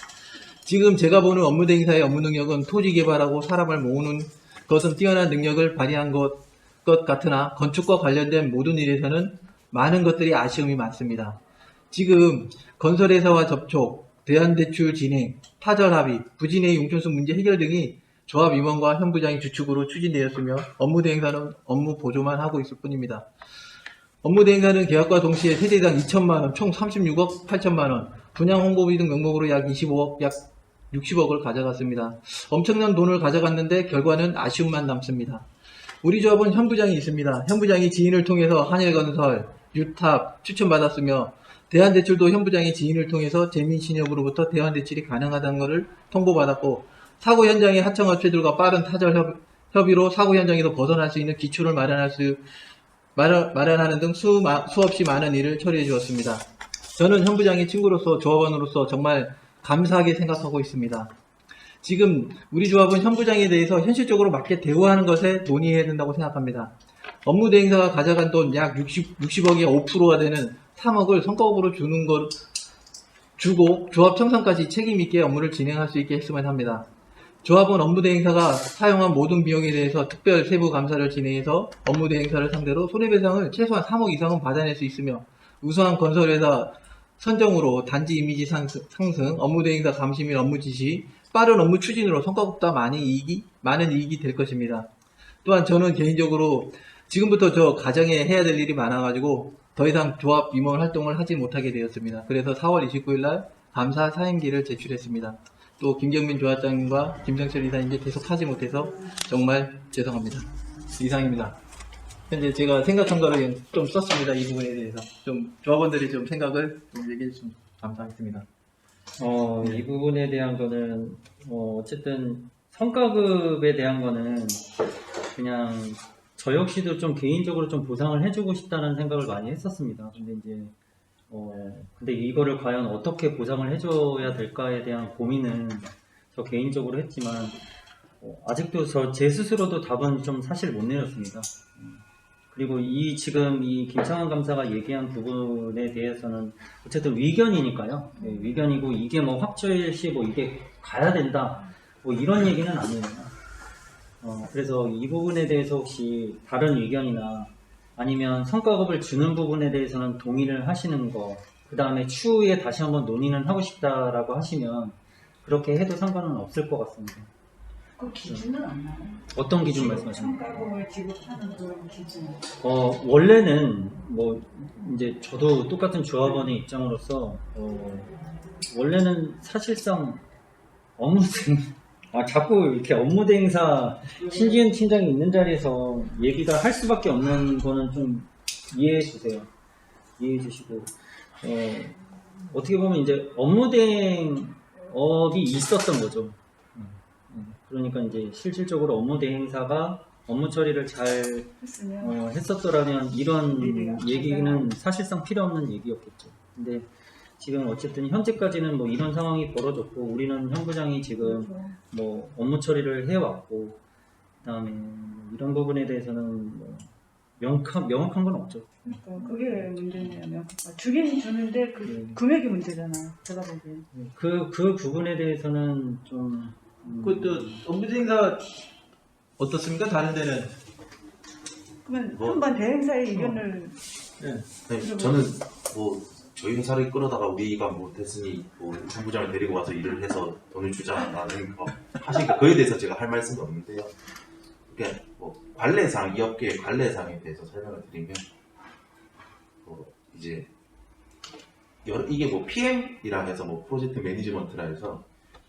지금 제가 보는 업무 대행사의 업무 능력은 토지 개발하고 사람을 모으는 것은 뛰어난 능력을 발휘한 것 같으나 건축과 관련된 모든 일에서는 많은 것들이 아쉬움이 많습니다. 지금 건설회사와 접촉, 대안대출 진행, 타절 합의, 부진의 용천수 문제 해결 등이 조합 임원과 현 부장의 주축으로 추진되었으며 업무 대행사는 업무 보조만 하고 있을 뿐입니다. 업무 대행사는 계약과 동시에 세대당 2천만원, 총 36억 8천만원, 분양 홍보비 등 명목으로 약 25억, 약 60억을 가져갔습니다. 엄청난 돈을 가져갔는데 결과는 아쉬움만 남습니다. 우리 조합은 현 부장이 있습니다. 현 부장이 지인을 통해서 한일건설, 유탑 추천받았으며 대안대출도 현 부장의 지인을 통해서 재민신협으로부터 대안대출이 가능하다는 것을 통보받았고 사고 현장의 하청업체들과 빠른 타절 협의로 사고 현장에서 벗어날 수 있는 기초를 마련하는 등 수없이 많은 일을 처리해 주었습니다. 저는 현 부장의 친구로서 조합원으로서 정말 감사하게 생각하고 있습니다. 지금 우리 조합은 현 부장에 대해서 현실적으로 맞게 대우하는 것에 논의해야 된다고 생각합니다. 업무 대행사가 가져간 돈 약 60억의 5%가 되는 3억을 성과급으로 주고 조합 청산까지 책임있게 업무를 진행할 수 있게 했으면 합니다. 조합은 업무 대행사가 사용한 모든 비용에 대해서 특별 세부 감사를 진행해서 업무 대행사를 상대로 손해배상을 최소한 3억 이상은 받아낼 수 있으며 우수한 건설회사 선정으로 단지 이미지 상승, 업무 대행사 감시 및 업무 지시, 빠른 업무 추진으로 성과급보다 많은 이익이 될 것입니다. 또한 저는 개인적으로 지금부터 저 가정에 해야 될 일이 많아가지고 더 이상 조합 임원 활동을 하지 못하게 되었습니다. 그래서 4월 29일 날 감사 사임기를 제출했습니다. 또 김경민 조합장님과 김성철 이사님께 계속 하지 못해서 정말 죄송합니다. 이상입니다. 현재 제가 생각한 거를 좀 썼습니다. 이 부분에 대해서 좀 조합원들이 좀 생각을 좀 얘기해 주시면 감사하겠습니다. 이 부분에 대한 거는 어쨌든 성과급에 대한 거는 그냥 저 역시도 좀 개인적으로 좀 보상을 해주고 싶다는 생각을 많이 했었습니다. 근데 이제 근데 이거를 과연 어떻게 보상을 해줘야 될까에 대한 고민은 저 개인적으로 했지만 아직도 제 스스로도 답은 좀 사실 못 내렸습니다. 그리고 지금 이 김창완 감사가 얘기한 부분에 대해서는 어쨌든 의견이니까요. 네, 의견이고 이게 뭐 확정일시 뭐 이게 가야 된다 뭐 이런 얘기는 아니에요. 그래서 이 부분에 대해서 혹시 다른 의견이나 아니면 성과급을 주는 부분에 대해서는 동의를 하시는 거, 그 다음에 추후에 다시 한번 논의는 하고 싶다라고 하시면 그렇게 해도 상관은 없을 것 같습니다. 그 기준은 안 나와요. 어떤 기준 말씀하십니까? 성과급을 지급하는 그런 기준. 원래는 뭐 이제 저도 똑같은 조합원의 입장으로서 원래는 사실상 자꾸 이렇게 업무대행사 신지은 팀장이 있는 자리에서 얘기가 할 수밖에 없는 거는 좀 이해해 주세요. 이해해 주시고 어떻게 보면 이제 업무대행업이 있었던 거죠. 그러니까 이제 실질적으로 업무대행사가 업무 처리를 잘 했었더라면 이런 얘기는 사실상 필요 없는 얘기였겠죠. 근데 지금 어쨌든 현재까지는 뭐 이런 상황이 벌어졌고 우리는 현 부장이 지금 뭐 업무 처리를 해왔고 그다음에 이런 부분에 대해서는 뭐 명확한 건 없죠. 그러니까 그게 문제냐면 주긴 주는데 그 금액이 문제잖아. 제가 보기엔. 그 부분에 대해서는 좀 그것도 업무대행사 어떻습니까? 다른 데는? 그러면 한번 대행사의 의견을 네, 저는 뭐 저희 회사를 끌어다가 우리가 뭐 됐으니 뭐 본부장을 데리고 와서 일을 해서 돈을 주자라는 거 하시니까 그에 대해서 제가 할 말씀은 없는데요. 그러니까 뭐 관례상 이 업계의 관례상에 대해서 설명을 드리면 이제 이게 뭐 PM이라 해서 뭐 프로젝트 매니지먼트라 해서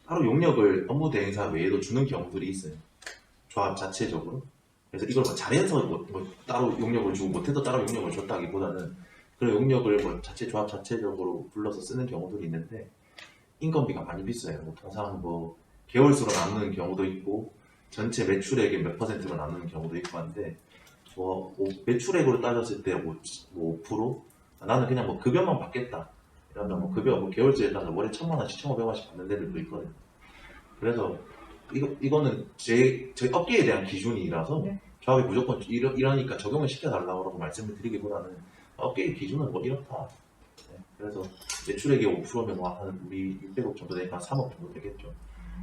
따로 용역을 업무 대행사 외에도 주는 경우들이 있어요. 조합 자체적으로. 그래서 이걸 뭐 잘해서 뭐 따로 용역을 주고 못해도 따로 용역을 줬다기보다는 그런 용역을 뭐 조합 자체적으로 불러서 쓰는 경우들이 있는데 인건비가 많이 비싸요. 뭐 통상 뭐 개월수로 나누는 경우도 있고 전체 매출액의 몇 %로 나누는 경우도 있고 한데 뭐 매출액으로 따졌을 때 뭐 5%? 나는 그냥 뭐 급여만 받겠다. 이러면 뭐 급여 뭐 개월제에 따라서 월에 1,000만 원씩 1,500원씩 받는 데들도 있거든요. 그래서 이거는 저희 업계에 대한 기준이라서 네. 조합이 무조건 이러니까 적용을 시켜달라고 말씀을 드리기보다는 업계의 기준은 뭐 이렇다. 네. 그래서 매출액이 5%면 뭐 한 우리 600억 정도 되니까 3억 정도 되겠죠.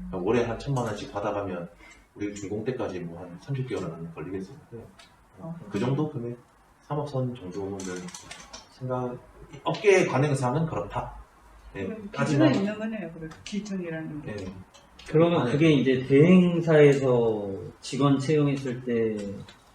그러니까 월에 한 1,000만 원씩 받아가면 우리 준공 때까지 뭐 한 30개월은 걸리겠습니다. 그 정도 금액 3억 선 정도는 업계의 관행상은 그렇다. 네, 기준은 있는 거네요. 그래 기준이라는 게. 네. 그러면 그게 이제 대행사에서 직원 채용했을 때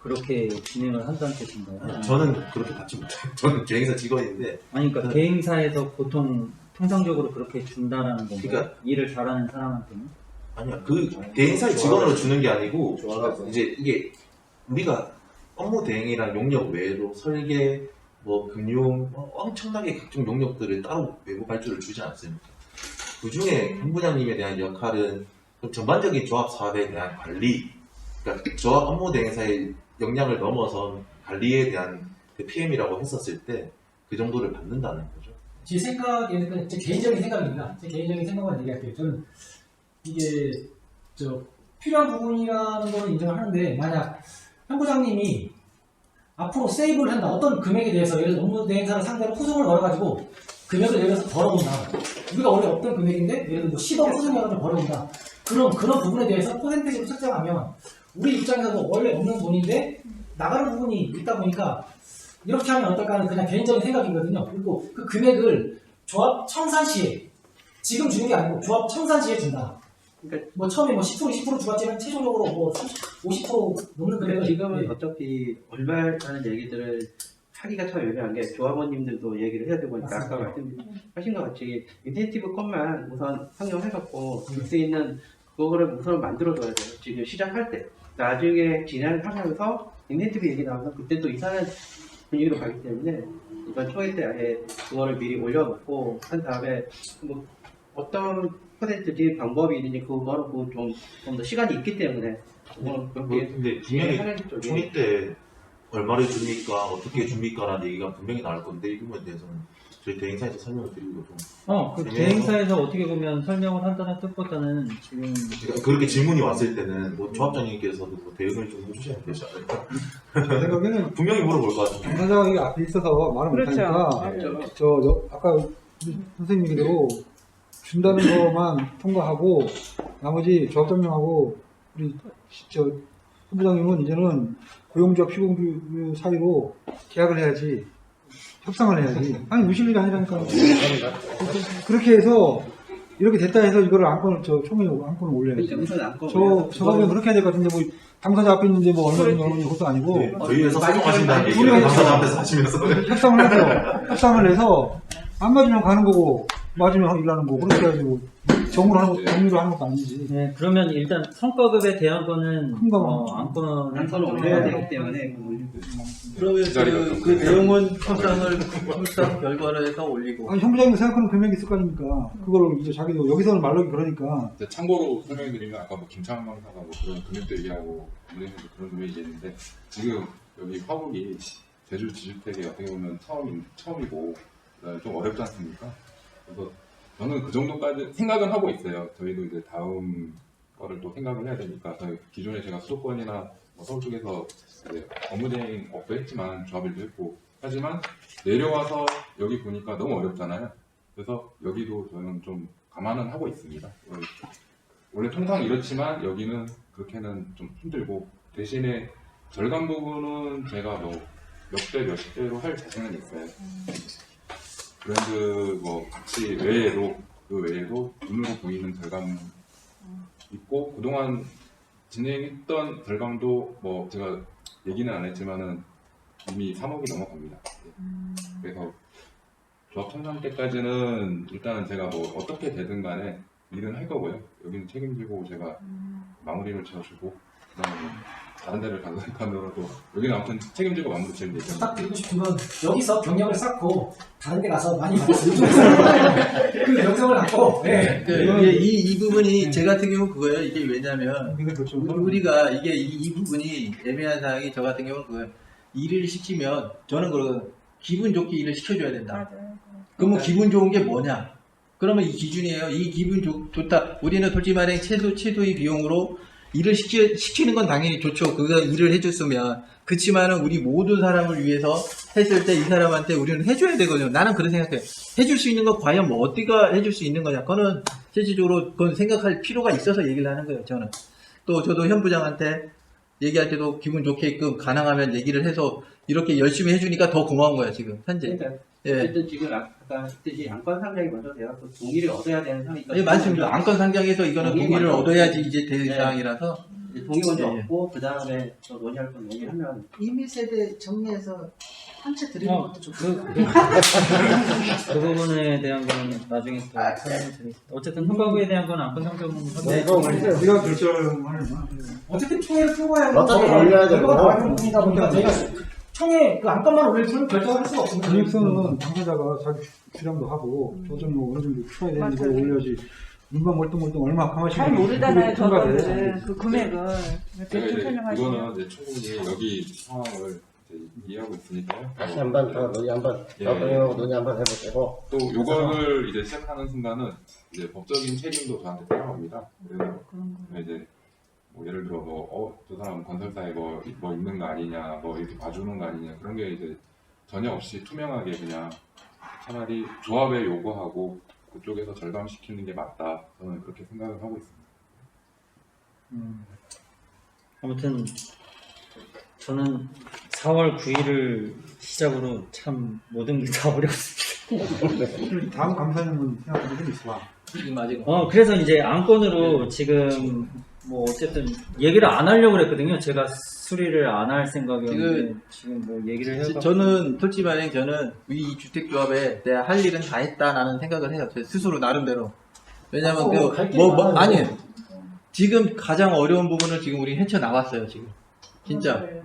그렇게 진행을 한다는 뜻인가요? 저는 그렇게 받지 못해요. 저는 대행사 직원인데. 아니 그러니까 대행사에서 보통 통상적으로 그렇게 준다라는 건가요? 그러니까 일을 잘하는 사람한테는? 아니야. 그 대행사의 직원으로 주는 게 아니고 이제 이게 우리가 업무 대행이랑 용역 외에도 설계, 뭐 금융, 엄청나게 각종 용역들을 따로 외부 발주를 주지 않습니까? 그 중에 본부장님에 대한 역할은 전반적인 조합 사업에 대한 관리, 그러니까 조합 업무 대행사의 역량을 넘어선 관리에 대한 그 PM이라고 했었을 때 그 정도를 받는다는 거죠. 제 생각에는 제 개인적인 생각입니다. 제 개인적인 생각만 얘기할게요. 저는 이게 필요한 부분이라는 거는 인정을 하는데 만약 현 부장님이 앞으로 세이브를 한다. 어떤 금액에 대해서 예를 들어 업무 대행사를 상대로 후송을 걸어가지고 금액을 예를 들어서 벌어본다. 우리가 원래 없던 금액인데 예를 들어 뭐 10억 후송해가지고 벌어본다. 그런 부분에 대해서 퍼센테이지로 책정하면 우리 입장에서도 원래 없는 돈인데 나가는 부분이 있다 보니까 이렇게 하면 어떨까 하는 그냥 개인적인 생각이거든요. 그리고 그 금액을 조합 청산 시에 지금 주는 게 아니고 조합 청산 시에 준다. 그러니까 뭐 처음에 뭐 10% 주었지만 최종적으로 뭐 50% 넘는 금액을 지금은 어차피 얼마라는 얘기들을 하기가 참 애매한 게 조합원님들도 얘기를 해야 되고 보니까 아까 말씀하신 것 같이 인센티브 것만 우선 상용해갖고 줄 수 있는 그거를 우선 만들어둬야 돼요. 지금 시작할 때. 나중에 진행하면서 인센티브 얘기 나와서 그때 또 이상한 분위기로 가기 때문에 이번 초회 때 아예 그거를 미리 올려놓고 한 다음에 뭐 어떤 퍼센트지 방법이 있는지 그거는 좀 더 시간이 있기 때문에 그렇게 근데 진행하는 분명히 쪽에 총리 때 얼마를 줍니까, 어떻게 줍니까라는 얘기가 분명히 나올 건데 이 부분에 대해서는 저희 대행사에서 설명을 드리고 좀 그 대행사에서 어떻게 보면 설명을 한다는 뜻보다는 지금 그렇게 질문이 왔을 때는 뭐 조합장님께서도 뭐 대응을 좀 해주셔야 되지 않을까? 제 생각에는 분명히 물어볼 것 같은데. 당사자가 이게 앞에 있어서 말을 그렇죠. 못하니까 아까 우리 선생님 얘기대로 준다는 것만 통과하고 나머지 조합장님하고 우리 본부장님은 이제는 고용주와 피고용주 사이로 계약을 해야지, 협상을 해야지. 아니 무실 일이 아니라니까. 그렇게 해서 이렇게 됐다 해서 이거를 안건을 총회 안건을 올려야지. 우선 안건 저 가면 그렇게 해야 될 것 같은데 뭐 당사자 앞에 있는데 뭐 얼마 정도 하는 것도 아니고 네, 저희 회사 사용하신다는 얘기를 우리가 당사자 앞에서 하시면서 협상을 해서 안 맞으면 가는 거고 맞으면 일하는 거고 그렇게 해야지 뭐 정으로 하는 것도 아니지. 네, 그러면 일단 성과급에 대한 거는 큰 거만. 안건을 올려야 되기 때문에 그러면 자리가 좀 그 내용은 협상 결과를 해서 올리고. 아니 형부장님 생각하는 금액이 있을 거 아닙니까? 그거를 이제 자기도 여기서는 말로기 그러니까 이제 참고로 설명드리면 아까 뭐 김창환 강사가 뭐 그런 금액도 얘기하고 은행에도 그런 금액이 있는데 지금 여기 화북이 제주 지주택이 어떻게 보면 처음이고 그다음에 좀 어렵지 않습니까? 그래서 저는 그 정도까지 생각은 하고 있어요. 저희도 이제 다음 거를 또 생각을 해야 되니까 저희 기존에 제가 수도권이나 뭐 서울 쪽에서 이제 업무대행 업도 했지만 조합일도 했고 하지만 내려와서 여기 보니까 너무 어렵잖아요. 그래서 여기도 저는 좀 감안은 하고 있습니다. 원래 통상 이렇지만 여기는 그렇게는 좀 힘들고 대신에 절감 부분은 제가 뭐 몇 대 몇십 대로 할 자신은 있어요. 브랜드 뭐 같이 외에도 그 외에도 눈으로 보이는 절감 있고 그동안 진행했던 절감도 뭐 제가 얘기는 안 했지만은 이미 3억이 넘어갑니다. 그래서 조합 청산 때까지는 일단은 제가 뭐 어떻게 되든 간에 일은 할 거고요. 여기는 책임지고 제가 마무리를 지어주고 그다음에 다른 데를 가더라도 여기는 아무튼 책임지고 마무리 지을 예정입니다. 딱 드리고 싶은 건 여기서 경력을 쌓고 다른 데 가서 많이 받았어요. 그 영상을 갖고 네. 이 부분이 제 같은 경우는 그거예요. 이게 왜냐면 그렇죠. 우리가 이게 이 부분이 애매한 사항이 저 같은 경우는 그거예요. 일을 시키면 저는 그러거든요. 기분 좋게 일을 시켜줘야 된다. 맞아요. 그러면 기분 좋은 게 뭐냐? 그러면 이 기준이에요. 이 기분 좋다. 우리는 솔직히 말해 최소의 비용으로 일을 시키는 건 당연히 좋죠. 그거 일을 해줬으면. 그렇지만은 우리 모든 사람을 위해서 했을 때 이 사람한테 우리는 해줘야 되거든요. 나는 그런 생각해요. 해줄 수 있는 거 과연 뭐 어디가 해줄 수 있는 거냐. 그거는 실질적으로 그건 생각할 필요가 있어서 얘기를 하는 거예요. 저는. 또 저도 현 부장한테 얘기할 때도 기분 좋게끔 가능하면 얘기를 해서 이렇게 열심히 해주니까 더 고마운 거예요. 지금 현재. 그러니까 예. 어쨌든 지금 아까 했듯이 안건 상장이 먼저 돼요. 또 동의를 얻어야 되는 상황이니까. 예, 맞습니다. 안건 상장에서 이거는 동의 동의를 먼저 얻어야지 이제 될 네. 사항이라서. 동의 먼저 예. 얻고 그 다음에 또 논의할 건 논의하면 이미 세대 정리해서 한 채 드리는 것도 좋고요. 그 부분에 대한 거는 나중에 또 설명을 드리겠습니다. 어쨌든 흥가구에 대한 건 안건 상정은 네, 우리가 결정하는 어쨌든 총회를 통과해야 어차피 올려야 되고. 결과가 나와야 되는 부분이다 보니까 저희가 총회 그 안건만 올릴 수는 결정을 할 수가 없습니다. 금액선은 당사자가 자기 주장도 하고 조정이 어느 정도 추가해야 되는지 그걸 올려야지 눈만 멀뚱멀뚱 얼마 강하시면 잘 모르잖아요, 통과돼. 저거는. 그 금액을. 제가 대충 이제 설명하시면. 이거는 이제 충분히 여기 상황을 이제 이해하고 있으니까요. 다시 한번 더 논의 한번 예. 대통령하고 논의 한번 해볼 때고 또 요거를 이제 시작하는 순간은 이제 법적인 책임도 저한테 따라옵니다. 그래서 이제 뭐 예를 들어 저 사람 건설사에 뭐 있는 거 아니냐, 뭐 이렇게 봐주는 거 아니냐 그런 게 이제 전혀 없이 투명하게 그냥 차라리 조합에 요구하고 그쪽에서 절감시키는 게 맞다. 저는 그렇게 생각을 하고 있습니다. 아무튼 저는 4월 9일을 시작으로 참 모든 게 다 어렵습니다. 다음 감사님은 생각하는 게 있어. 지금 아직. 그래서 이제 안건으로 지금 뭐 어쨌든 얘기를 안 하려고 그랬거든요. 제가 수리를 안 할 생각이었는데 지금 뭐 얘기를 해서 저는 솔직히 말해 저는 이 주택조합에 내가 할 일은 다 했다라는 생각을 해요. 제 스스로 나름대로. 왜냐면 갈길이 많아요. 아니 지금 가장 어려운 부분을 지금 우리 헤쳐나왔어요, 지금. 진짜. 맞아요.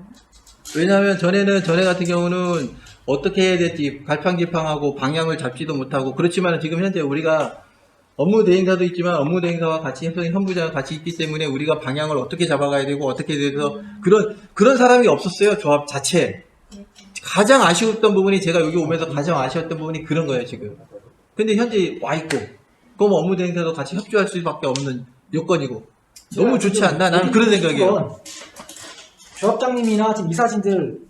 왜냐하면 전에 같은 경우는 어떻게 해야 될지 갈팡질팡하고 방향을 잡지도 못하고 그렇지만 지금 현재 우리가 업무 대행사도 있지만 업무 대행사와 같이 현부장과 같이 있기 때문에 우리가 방향을 어떻게 잡아가야 되고 어떻게 돼서 그런 사람이 없었어요. 조합 자체에. 가장 아쉬웠던 부분이 제가 여기 오면서 가장 아쉬웠던 부분이 그런 거예요, 지금. 근데 현재 와 있고 그럼 업무 대행사도 같이 협조할 수밖에 없는 요건이고 너무 좋지 않나? 나는 그런 생각이에요. 조합장님이나 지금 이사진들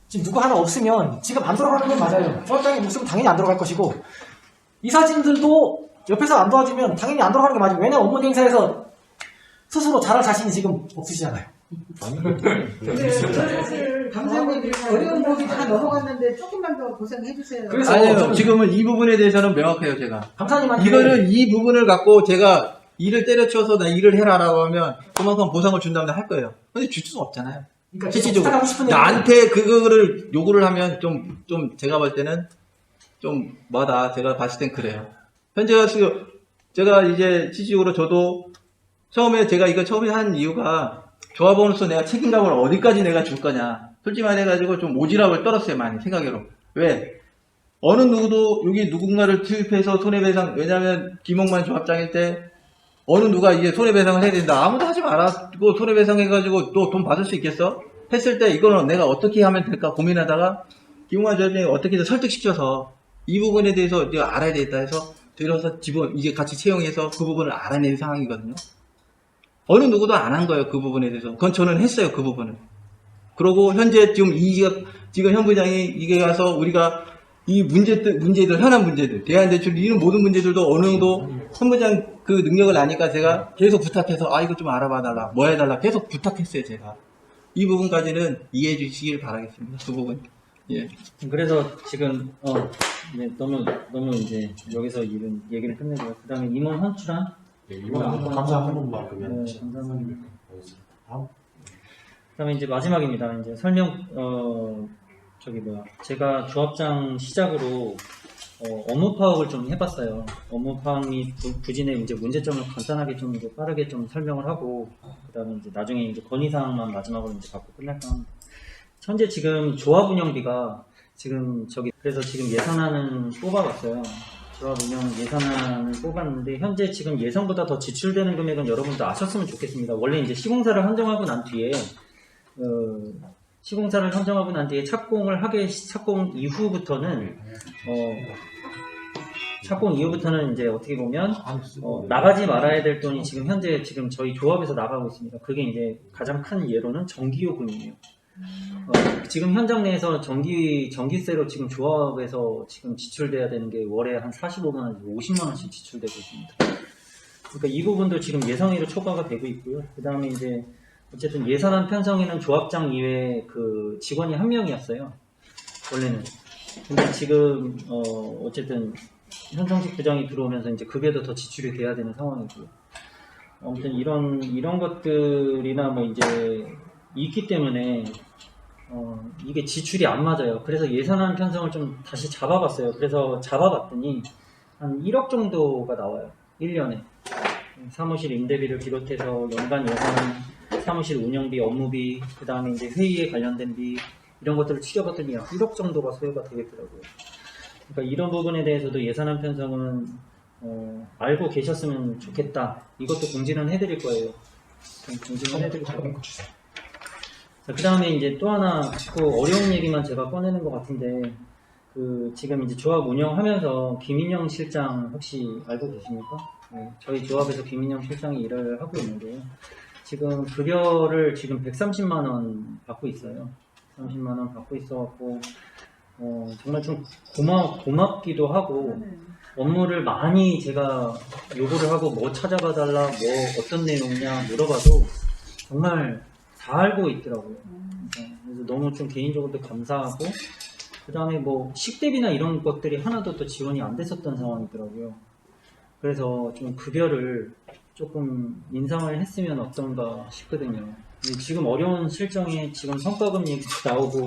지금 누구 하나 없으면 지금 안 돌아가는 건 맞아요. 조합장님 없으면 당연히 안 돌아갈 것이고 이사진들도 옆에서 안 도와주면 당연히 안 돌아가는 게 맞아요. 왜냐면 업무 행사에서 스스로 잘할 자신이 지금 없으시잖아요. 근데 사실 감사님 어려운 부분이 다 넘어갔는데 조금만 더 고생해 주세요. 그래서 아니요, 지금은 이 부분에 대해서는 명확해요, 제가. 감사님한테 이거는 이 부분을 갖고 제가 일을 때려치워서 나 일을 해라라고 하면 그만큼 보상을 준다면 할 거예요. 근데 줄 수가 없잖아요. 그러니까 실질적으로 부탁하고 싶은 나한테 그거를 요구를 하면 좀 제가 볼 때는 좀 뭐다 제가 봤을 땐 그래요. 현재 제가 이제 실질적으로 저도 처음에 제가 이거 처음에 한 이유가 조합원으로서 내가 책임감을 어디까지 내가 줄 거냐. 솔직히 말해가지고 좀 오지랖을 떨었어요, 많이 생각으로. 왜? 어느 누구도 여기 누군가를 투입해서 손해배상, 왜냐면 김홍만 조합장일 때 어느 누가 이제 손해배상을 해야 된다. 아무도 하지 말아고 손해배상 해가지고 또 돈 받을 수 있겠어? 했을 때 이거는 내가 어떻게 하면 될까 고민하다가 김홍만 조합장이 어떻게든 설득시켜서 이 부분에 대해서 내가 알아야 되겠다 해서 들어서 이제 같이 채용해서 그 부분을 알아내는 상황이거든요. 어느 누구도 안 한 거예요, 그 부분에 대해서. 그건 저는 했어요, 그 부분은. 그러고 현재 지금 현 부장이 이게 가서 우리가 이 문제들, 현안 문제들, 대안대출, 이런 모든 문제들도 어느 정도 현 부장 그 능력을 아니까 제가 계속 부탁해서 이거 좀 알아봐달라, 뭐 해달라 계속 부탁했어요, 제가. 이 부분까지는 이해해 주시길 바라겠습니다, 그 부분. 예. 그래서 지금 네, 너무 이제 여기서 얘기를 끝내고요. 그 다음에 임원 헌출한 감사 한 번만 그러면. 네, 감사합니다. 그다음에 이제 마지막입니다. 이제 설명 제가 조합장 시작으로 업무 파악을 좀 해봤어요. 업무 파악 및 부진의 이제 문제점을 간단하게 좀 이제 빠르게 좀 설명을 하고 그다음에 이제 나중에 이제 건의사항만 마지막으로 이제 받고 끝낼까 합니다. 현재 지금 조합 운영비가 그래서 지금 예산안은 뽑아봤어요. 조합 운영 예산안을 뽑았는데 현재 지금 예상보다 더 지출되는 금액은 여러분도 아셨으면 좋겠습니다. 원래 이제 시공사를 선정하고 난 뒤에 착공 이후부터는 이제 어떻게 보면 나가지 말아야 될 돈이 현재 저희 조합에서 나가고 있습니다. 그게 이제 가장 큰 예로는 전기요금이에요. 지금 현장 내에서 전기세로 지금 조합에서 지금 지출돼야 되는 게 월에 한 45만 원, 50만 원씩 지출되고 있습니다. 그러니까 이 부분도 지금 예상외로 초과가 되고 있고요. 그 다음에 이제 어쨌든 예산안 편성에는 조합장 이외에 그 직원이 한 명이었어요. 원래는. 근데 지금 어쨌든 현성식 부장이 들어오면서 이제 급여도 더 지출이 돼야 되는 상황이고요. 아무튼 이런 것들이나 뭐 이제 있기 때문에 이게 지출이 안 맞아요. 그래서 예산안 편성을 좀 다시 잡아봤어요. 그래서 잡아봤더니 한 1억 정도가 나와요. 1년에. 사무실 임대비를 비롯해서 연간 예산, 사무실 운영비, 업무비, 그 다음에 이제 회의에 관련된 비, 이런 것들을 추려봤더니 약 1억 정도가 소요가 되겠더라고요. 그러니까 이런 부분에 대해서도 예산안 편성은 알고 계셨으면 좋겠다. 이것도 공지는 해드릴 거예요. 공지는 해드릴 거예요. 그 다음에 이제 또 하나 자꾸 어려운 얘기만 제가 꺼내는 것 같은데, 지금 이제 조합 운영하면서 김인영 실장 혹시 알고 계십니까? 네, 저희 조합에서 김인영 실장이 일을 하고 있는데요. 지금 급여를 지금 130만원 받고 있어요. 30만원 받고 있어갖고, 정말 좀 고맙기도 하고, 업무를 많이 제가 요구를 하고 뭐 찾아봐달라, 뭐 어떤 내용이냐 물어봐도 정말 다 알고 있더라고요. 그래서 너무 좀 개인적으로도 감사하고, 그 다음에 뭐 식대비나 이런 것들이 하나도 또 지원이 안 됐었던 상황이더라고요. 그래서 좀 급여를 조금 인상을 했으면 어떤가 싶거든요. 지금 어려운 실정에 지금 성과금 얘기도 나오고,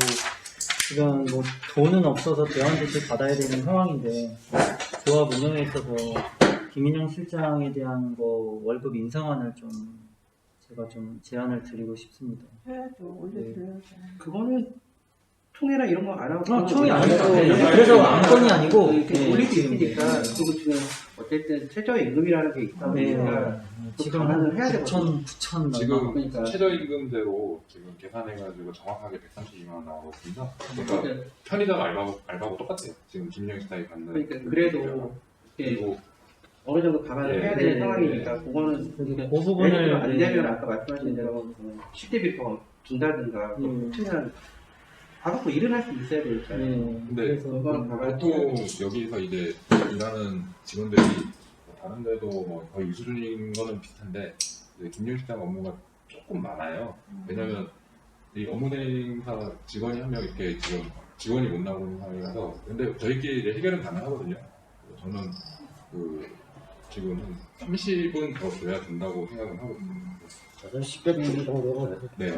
지금 뭐 돈은 없어서 대환대출 받아야 되는 상황인데, 조합 운영에 있어서 김인영 실장에 대한 거 월급 인상안을 좀 제가 좀 제안을 드리고 싶습니다. 해야죠. 올려드려야죠. 그거는 총회나 이런 거 안 하고 총이 아니죠. 그래서 안건이 아니고 이렇게 올릴 수 있으니까 그리고 지금 어쨌든 최저임금이라는 게 있다 보니까 지금 감안을 해야 9천 지금 그러니까. 최저임금대로 지금 계산해가지고 정확하게 132만 원 나오거든요. 그러니까 편의점 알바하고 똑같아요. 지금 김영 식당이 받는. 그러니까 그래도 이렇게 그리고 어느 정도 감안을 해야 되는 상황이니까 그거는 그 예를 부분을 들어 안 되면 아까 말씀하신 대로 10대 비퍼 준다든가 최대한 가갖고 일어날 수 있어야 되니까요. 근데 그건 보통 여기서 이제 일하는 직원들이 뭐 다른 데도 뭐 거의 이 수준인 거는 비슷한데 김영식당 업무가 조금 많아요. 왜냐면 이 업무대행사 직원이 한 명 이렇게 지금 직원이 못 나오는 상황이라서 근데 저희끼리 이제 해결은 가능하거든요. 저는 그 지금 한 30은 더 줘야 된다고 생각은 하거든요. 10대 비율 정도로 해서 네.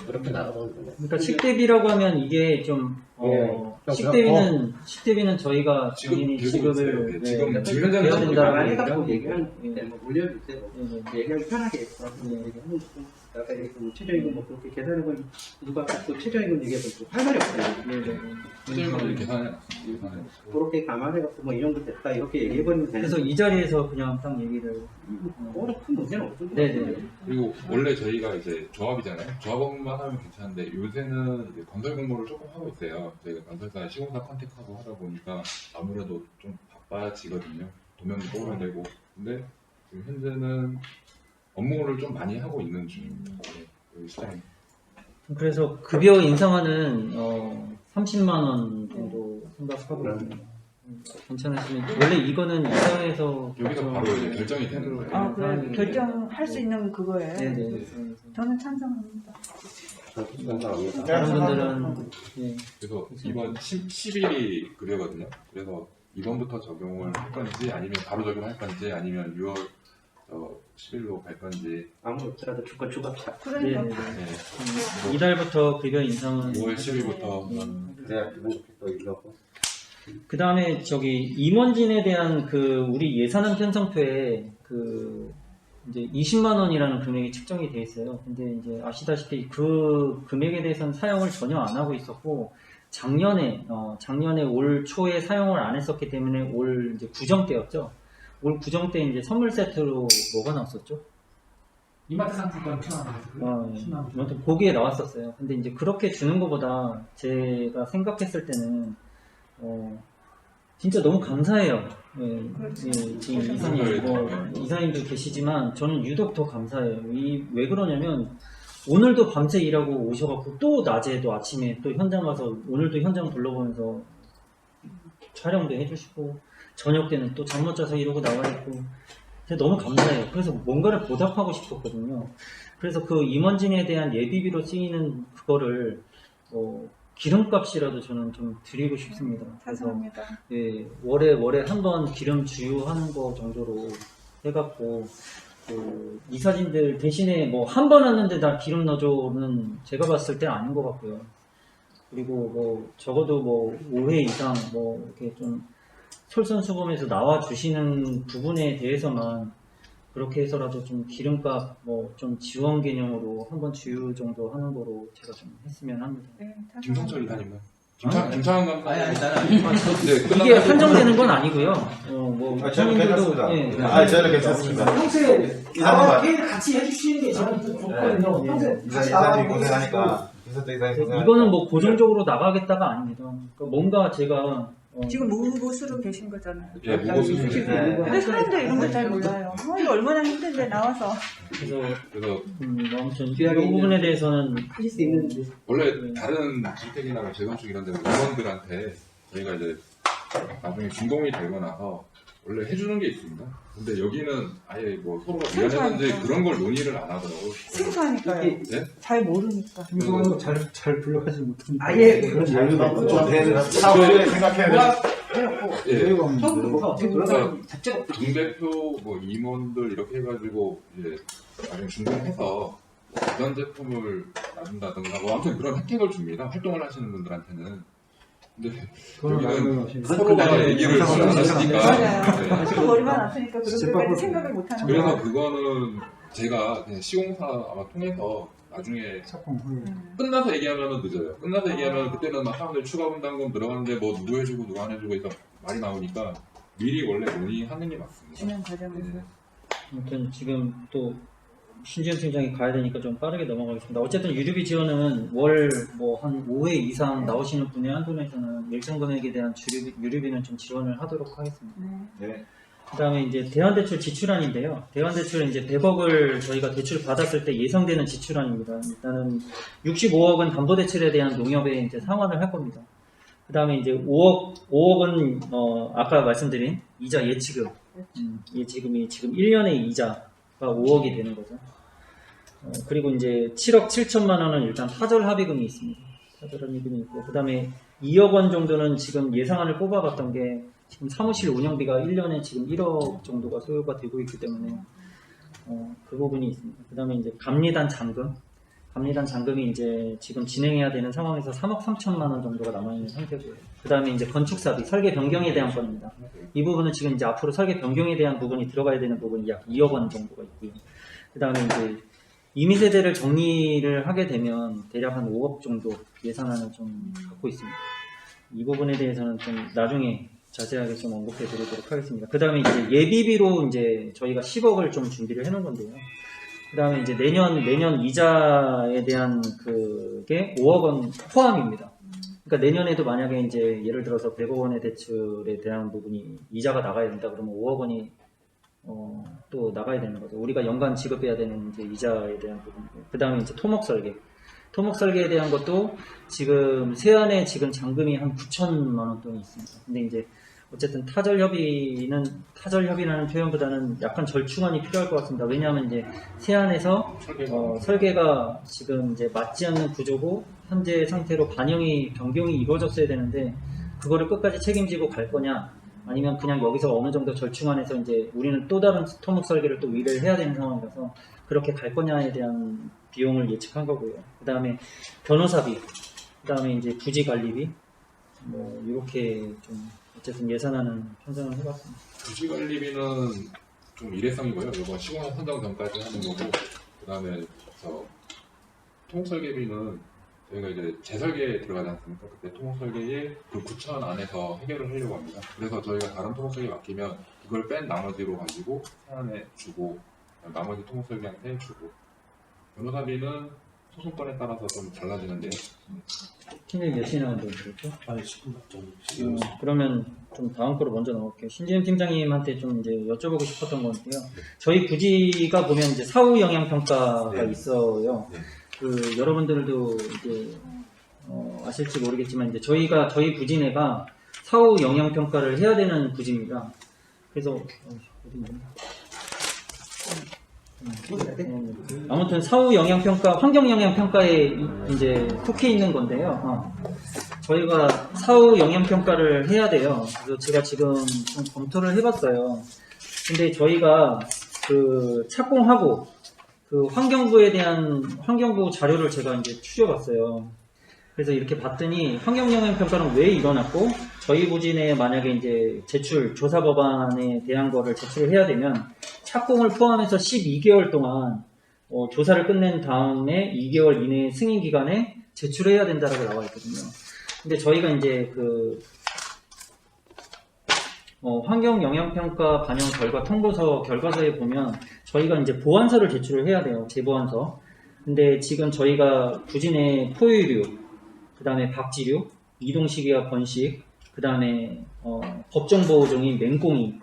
그렇게 나가면 되네. 그러니까 식대비라고 하면 이게 좀 식대비는 저희가 당연히 지급을 지금 해야 현장에서 된다라고 해갖고 얘기를 얘기하는 때 뭐 올려주세요. 얘기하기 편하게 얘기하는 거고 아까 얘기했던 최저임금 뭐 그렇게 계산하고 누가 또 최저임금 얘기해서 할 말이 없어요. 최저임금을 계산해. 그렇게 감안해갖고 뭐 이 정도 됐다 이렇게 얘기해버리면 되는 그래서 이 자리에서 그냥 딱 얘기를 그거는 큰 문제는 없을 것 네네. 같아요. 그리고 원래 저희가 이제 조합이잖아요. 조합업만 하면 괜찮은데 요새는 이제 건설 공모를 조금 하고 있어요. 저희가 건설사 시공사 컨택하고 하다 보니까 아무래도 좀 바빠지거든요. 도면도 뽑아야 되고. 근데 지금 현재는 업무를 좀 많이 하고 있는 중입니다. 그 시장에. 그래서 급여 인상하는 30만 원 정도 생각하고 있습니다. 괜찮으시면 원래 이거는 이사회에서 여기서 바로 이제 결정이 되는 거예요. 아, 그래. 결정할 수 있는 그거예요. 네네. 저는 찬성합니다. 다른 분들은 그래서 이번 10일이 급여거든요. 그래서 이번부터 적용을 할 건지 아니면 바로 적용할 건지 아니면 6월 10일로 갈 건지 아무리 없더라도 주가 주갑시다. 그러니까. 이달부터 급여 인상은 5월 10일부터 그래야 기분 좋게 또 일하고. 그 다음에 저기 임원진에 대한 그 우리 예산안 편성표에 그 이제 20만 원이라는 금액이 측정이 돼 있어요. 근데 이제 아시다시피 그 금액에 대해서는 사용을 전혀 안 하고 있었고 작년에 올 초에 사용을 안 했었기 때문에 올 이제 구정 때였죠. 올 구정 때 이제 선물 세트로 뭐가 나왔었죠? 이마트 상품권 1,000원. 아무튼 거기에 나왔었어요. 근데 이제 그렇게 주는 것보다 제가 생각했을 때는 진짜 너무 감사해요. 지금 이사님도 계시지만 저는 유독 더 감사해요. 왜 그러냐면 오늘도 밤새 일하고 오셔갖고 또 낮에도 아침에 또 현장 가서 오늘도 현장 둘러보면서 촬영도 해주시고 저녁 때는 또 잠 못 자서 이러고 나와있고 너무 감사해요. 그래서 뭔가를 보답하고 싶었거든요. 그래서 그 임원진에 대한 예비비로 쓰이는 그거를 기름값이라도 저는 좀 드리고 싶습니다. 감사합니다. 월에 한 번 기름 주유하는 거 정도로 해갖고 이사진들 대신에 뭐 한 번 왔는데 다 기름 넣어줘는 제가 봤을 때 아닌 것 같고요. 그리고 뭐 적어도 뭐 5회 이상 뭐 이렇게 좀 솔선수범해서 나와 주시는 부분에 대해서만 그렇게 해서라도 좀 기름값 뭐 좀 지원 개념으로 한번 주유 정도 하는 거로 제가 좀 했으면 합니다. 김성철 이사님은 김창환 감사. 이게 한정되는 건 아니고요. 저는 괜찮습니다. 저는 괜찮습니다. 평소에 나와 게임 같이 해주시는 게 저는 좋거든요. 평소에 이사님 고생하니까. 이거는 뭐 고정적으로 나가겠다가 아닙니다. 그러니까 뭔가 제가 지금 무보수로 계신 거잖아요. 예, 무보수로 근데 사람들 이런 거 잘 몰라요. 이거 얼마나 힘든데 나와서. 그래서 아무튼 이 부분에 대해서는 하실 수 있는지. 원래 다른 주택이나 재건축 이런 데 임원들한테 저희가 이제 나중에 준공이 되고 나서 원래 해주는 게 있습니다. 근데 여기는 아예 뭐 서로가 미안했는지 그런 걸 논의를 안 하더라고요. 생소하니까요. 네? 잘 모르니까. 생소하고 잘 분류하지 못합니다. 아예 그런 여유가 차후에 생각해야 예. 처음부터 뭐가 어떻게 돌아가는 자체가 동대표 뭐 임원들 이렇게 해가지고 이제 나중에 준공해서 이런 제품을 놔준다든가 뭐 아무튼 그런 혜택을 줍니다. 활동을 하시는 분들한테는. 근데 여기는 서로가 얘기를 안 하시니까. 맞아요. 지금 머리만 아프니까 그렇게까지 생각을 못 하는 거예요. 그래서 그거는 제가 그냥 시공사 아마 통해서 나중에 착공. 끝나서 얘기하면 늦어요. 끝나서 얘기하면 그때는 막 사람들 추가 분담금 들어가는데 뭐 누구 해주고 누구 안 해주고 해서 말이 나오니까 미리 원래 논의하는 게 맞습니다. 진행 과정에서. 아무튼 지금 또 신지현 팀장이 가야 되니까 좀 빠르게 넘어가겠습니다. 어쨌든 유류비 지원은 월 뭐 한 5회 이상 나오시는 분의 한도에서는 일정 금액에 대한 유류비는 좀 지원을 하도록 하겠습니다. 네. 그다음에 이제 대환대출 지출안인데요. 대환대출은 이제 100억을 저희가 대출 받았을 때 예상되는 지출안입니다. 일단은 65억은 담보대출에 대한 농협에 이제 상환을 할 겁니다. 그다음에 이제 5억은 아까 말씀드린 이자 예치금, 예치금이 지금 1년의 이자가 5억이 되는 거죠. 그리고 이제 7억 7천만 원은 일단 타절 합의금이 있습니다. 타절 합의금이 있고, 그다음에 2억 원 정도는 지금 예상안을 뽑아봤던 게 지금 사무실 운영비가 1년에 지금 1억 정도가 소요가 되고 있기 때문에 그 부분이 있습니다. 그 다음에 이제 감리단 잔금이 이제 지금 진행해야 되는 상황에서 3억 3천만 원 정도가 남아있는 상태고요. 그 다음에 이제 건축사비, 설계 변경에 대한 건입니다. 이 부분은 지금 이제 앞으로 설계 변경에 대한 부분이 들어가야 되는 부분이 약 2억 원 정도가 있고요. 그 다음에 이제 이미세대를 정리를 하게 되면 대략 한 5억 정도 예산안을 좀 갖고 있습니다. 이 부분에 대해서는 좀 나중에 자세하게 좀 언급해 드리도록 하겠습니다. 그 다음에 이제 예비비로 이제 저희가 10억을 좀 준비를 해 놓은 건데요. 그 다음에 이제 내년 이자에 대한 그게 5억 원 포함입니다. 그러니까 내년에도 만약에 이제 예를 들어서 100억 원의 대출에 대한 부분이 이자가 나가야 된다 그러면 5억 원이 또 나가야 되는 거죠. 우리가 연간 지급해야 되는 이제 이자에 대한 부분이고. 그 다음에 이제 토목 설계에 대한 것도 지금 세안에 지금 잔금이 한 9천만 원 돈이 있습니다. 근데 이제 어쨌든 타절 협의라는 표현보다는 약간 절충안이 필요할 것 같습니다. 왜냐하면 이제 세안에서 설계가 지금 이제 맞지 않는 구조고 현재 상태로 변경이 이루어졌어야 되는데 그거를 끝까지 책임지고 갈 거냐, 아니면 그냥 여기서 어느 정도 절충안에서 이제 우리는 또 다른 토목 설계를 또 의뢰를 해야 되는 상황이라서 그렇게 갈 거냐에 대한 비용을 예측한 거고요. 그 다음에 변호사비, 그 다음에 이제 부지 관리비, 뭐 이렇게 좀 어쨌든 예산안은 편성을 해봤습니다. 부지 관리비는 좀 일회성이고요. 이거 시공사 선정 전까지 하는 거고, 그 다음에 토목 설계비는 저희가 이제 재설계에 들어가지 않습니까? 그때 토목 설계에 그 9천 안에서 해결을 하려고 합니다. 그래서 저희가 다른 토목 설계 맡기면 그걸 뺀 나머지로 가지고 세안에 주고 나머지 토목 설계한테 주고, 변호사비는 소송권에 따라서 좀 달라지는데요. 팀장님 몇 시나 정도 그렇죠? 아니, 10분 그러면 좀 다음 거로 먼저 넘어갈게요. 신지현 팀장님한테 좀 이제 여쭤보고 싶었던 건데요. 저희 부지가 보면 이제 사후 영향 평가가 네. 있어요. 네. 그 여러분들도 이제 아실지 모르겠지만 이제 저희 부지 내가 사후 영향 평가를 해야 되는 부지입니다. 그래서 어디 있냐? 아무튼 사후 영향 평가, 환경 영향 평가에 이제 속해 있는 건데요. 저희가 사후 영향 평가를 해야 돼요. 그래서 제가 지금 좀 검토를 해봤어요. 근데 저희가 그 착공하고 그 환경부에 대한 환경부 자료를 제가 이제 추려봤어요. 그래서 이렇게 봤더니 환경 영향 평가는 왜 일어났고, 저희 부지 내에 만약에 이제 조사 법안에 대한 거를 제출을 해야 되면 착공을 포함해서 12개월 동안 조사를 끝낸 다음에 2개월 이내 승인 기간에 제출해야 된다라고 나와 있거든요. 근데 저희가 이제 그 환경 영향 평가 반영 결과 통보서 결과서에 보면 저희가 이제 보완서를 제출을 해야 돼요. 제보완서. 근데 지금 저희가 부지 내 포유류, 그 다음에 박지류, 이동식이와 번식, 그 다음에 법정보호종인 맹꽁이,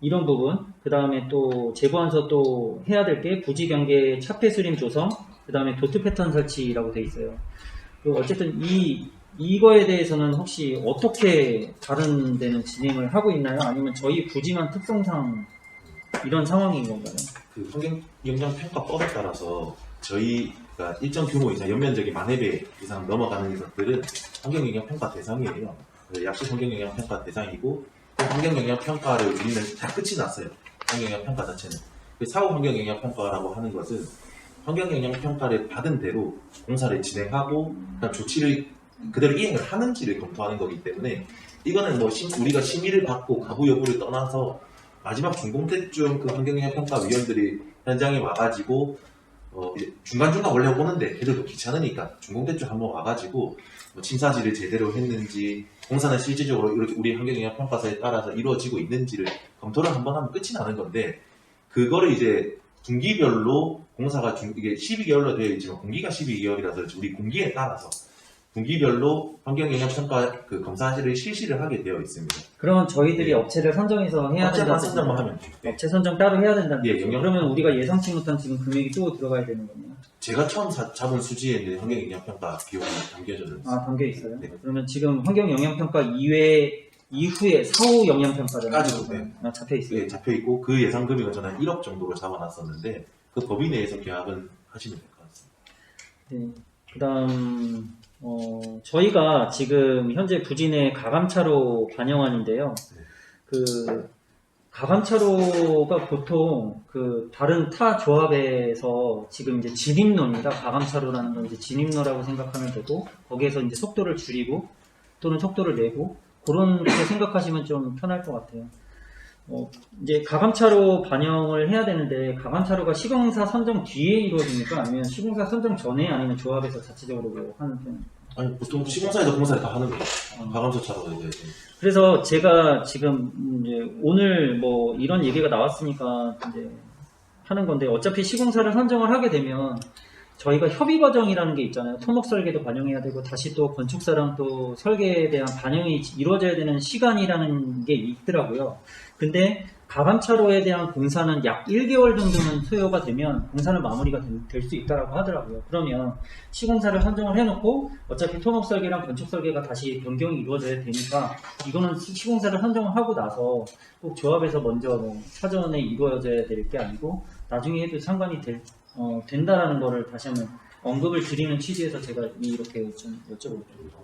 이런 부분, 그 다음에 또 제보안서 또 해야 될 게 부지 경계 차폐수림 조성, 그 다음에 도트 패턴 설치라고 돼 있어요. 그리고 어쨌든 이거에 대해서는 혹시 어떻게 다른 데는 진행을 하고 있나요? 아니면 저희 부지만 특성상 이런 상황인 건가요? 그 환경 영향 평가법에 따라서 저희가 일정 규모 이상 연면적이 1000배 이상 넘어가는 것들은 환경 영향 평가 대상이에요. 약식 환경 영향 평가 대상이고, 그 환경 영향 평가를 우리는 다 끝이 났어요. 환경 영향 평가 자체는. 그 사후 환경 영향 평가라고 하는 것은 환경 영향 평가를 받은 대로 공사를 진행하고 조치를 그대로 이행을 하는지를 검토하는 거기 때문에, 이거는 뭐 우리가 심의를 받고 가부 여부를 떠나서 마지막 준공 때쯤 그 환경 영향 평가 위원들이 현장에 와가지고 이제 중간중간 원래 오는데 걔들도 귀찮으니까 중공대쪽 한번 와가지고 뭐 침사지를 제대로 했는지 공사는 실질적으로 이렇게 우리 환경영향평가서에 따라서 이루어지고 있는지를 검토를 한번 하면 끝이 나는 건데 그거를 이제 분기별로 공사가 이게 12개월로 되어 있지만 분기가 12개월이라서 우리 분기에 따라서 분기별로 환경영향평가 그 검사실을 실시를 하게 되어 있습니다. 그러면 저희들이 업체를 선정해서 해야 된다. 업체만 선정만 하면 돼요. 업체 선정 따로 해야 된다는 예, 거죠. 영향- 그러면 우리가 예상치 못한 지금 금액이 또 들어가야 되는 거네요. 제가 처음 잡은 수지에 이제 환경영향평가 비용이 담겨져 있어요. 아, 담겨 있어요. 네. 그러면 지금 환경 영향평가 이후에 사후 영향평가를 까지도, 네. 잡혀 있어요. 예, 잡혀 있고 그 예상 금액은 저는 1억 정도로 잡아놨었는데 그 범위 내에서 계약은 하시면 될 것 같습니다. 네. 그다음 저희가 지금 현재 부진의 가감차로 반영안인데요. 그 가감차로가 보통 그 다른 타 조합에서 지금 이제 진입로입니다. 가감차로라는 건 이제 진입로라고 생각하면 되고 거기에서 이제 속도를 줄이고 또는 속도를 내고 그렇게 생각하시면 좀 편할 것 같아요. 이제 가감차로 반영을 해야 되는데 가감차로가 시공사 선정 뒤에 이루어집니까? 아니면 시공사 선정 전에 아니면 조합에서 자체적으로 뭐 하는 편입니까? 아니 보통 시공사에서 공사를 다 하는 거예요. 가감차차로 이제 그래서 제가 지금 이제 오늘 뭐 이런 얘기가 나왔으니까 이제 하는 건데 어차피 시공사를 선정을 하게 되면 저희가 협의 과정이라는 게 있잖아요. 토목 설계도 반영해야 되고 다시 또 건축사랑 또 설계에 대한 반영이 이루어져야 되는 시간이라는 게 있더라고요. 근데 가감차로에 대한 공사는 약 1개월 정도는 소요가 되면 공사는 마무리가 될 수 있다라고 하더라고요. 그러면 시공사를 선정을 해놓고 어차피 토목 설계랑 건축 설계가 다시 변경이 이루어져야 되니까 이거는 시공사를 선정을 하고 나서 꼭 조합에서 먼저 뭐 사전에 이루어져야 될 게 아니고 나중에 해도 상관이 된다라는 거를 다시 한번 언급을 드리는 취지에서 제가 이렇게 좀 여쭤볼게요.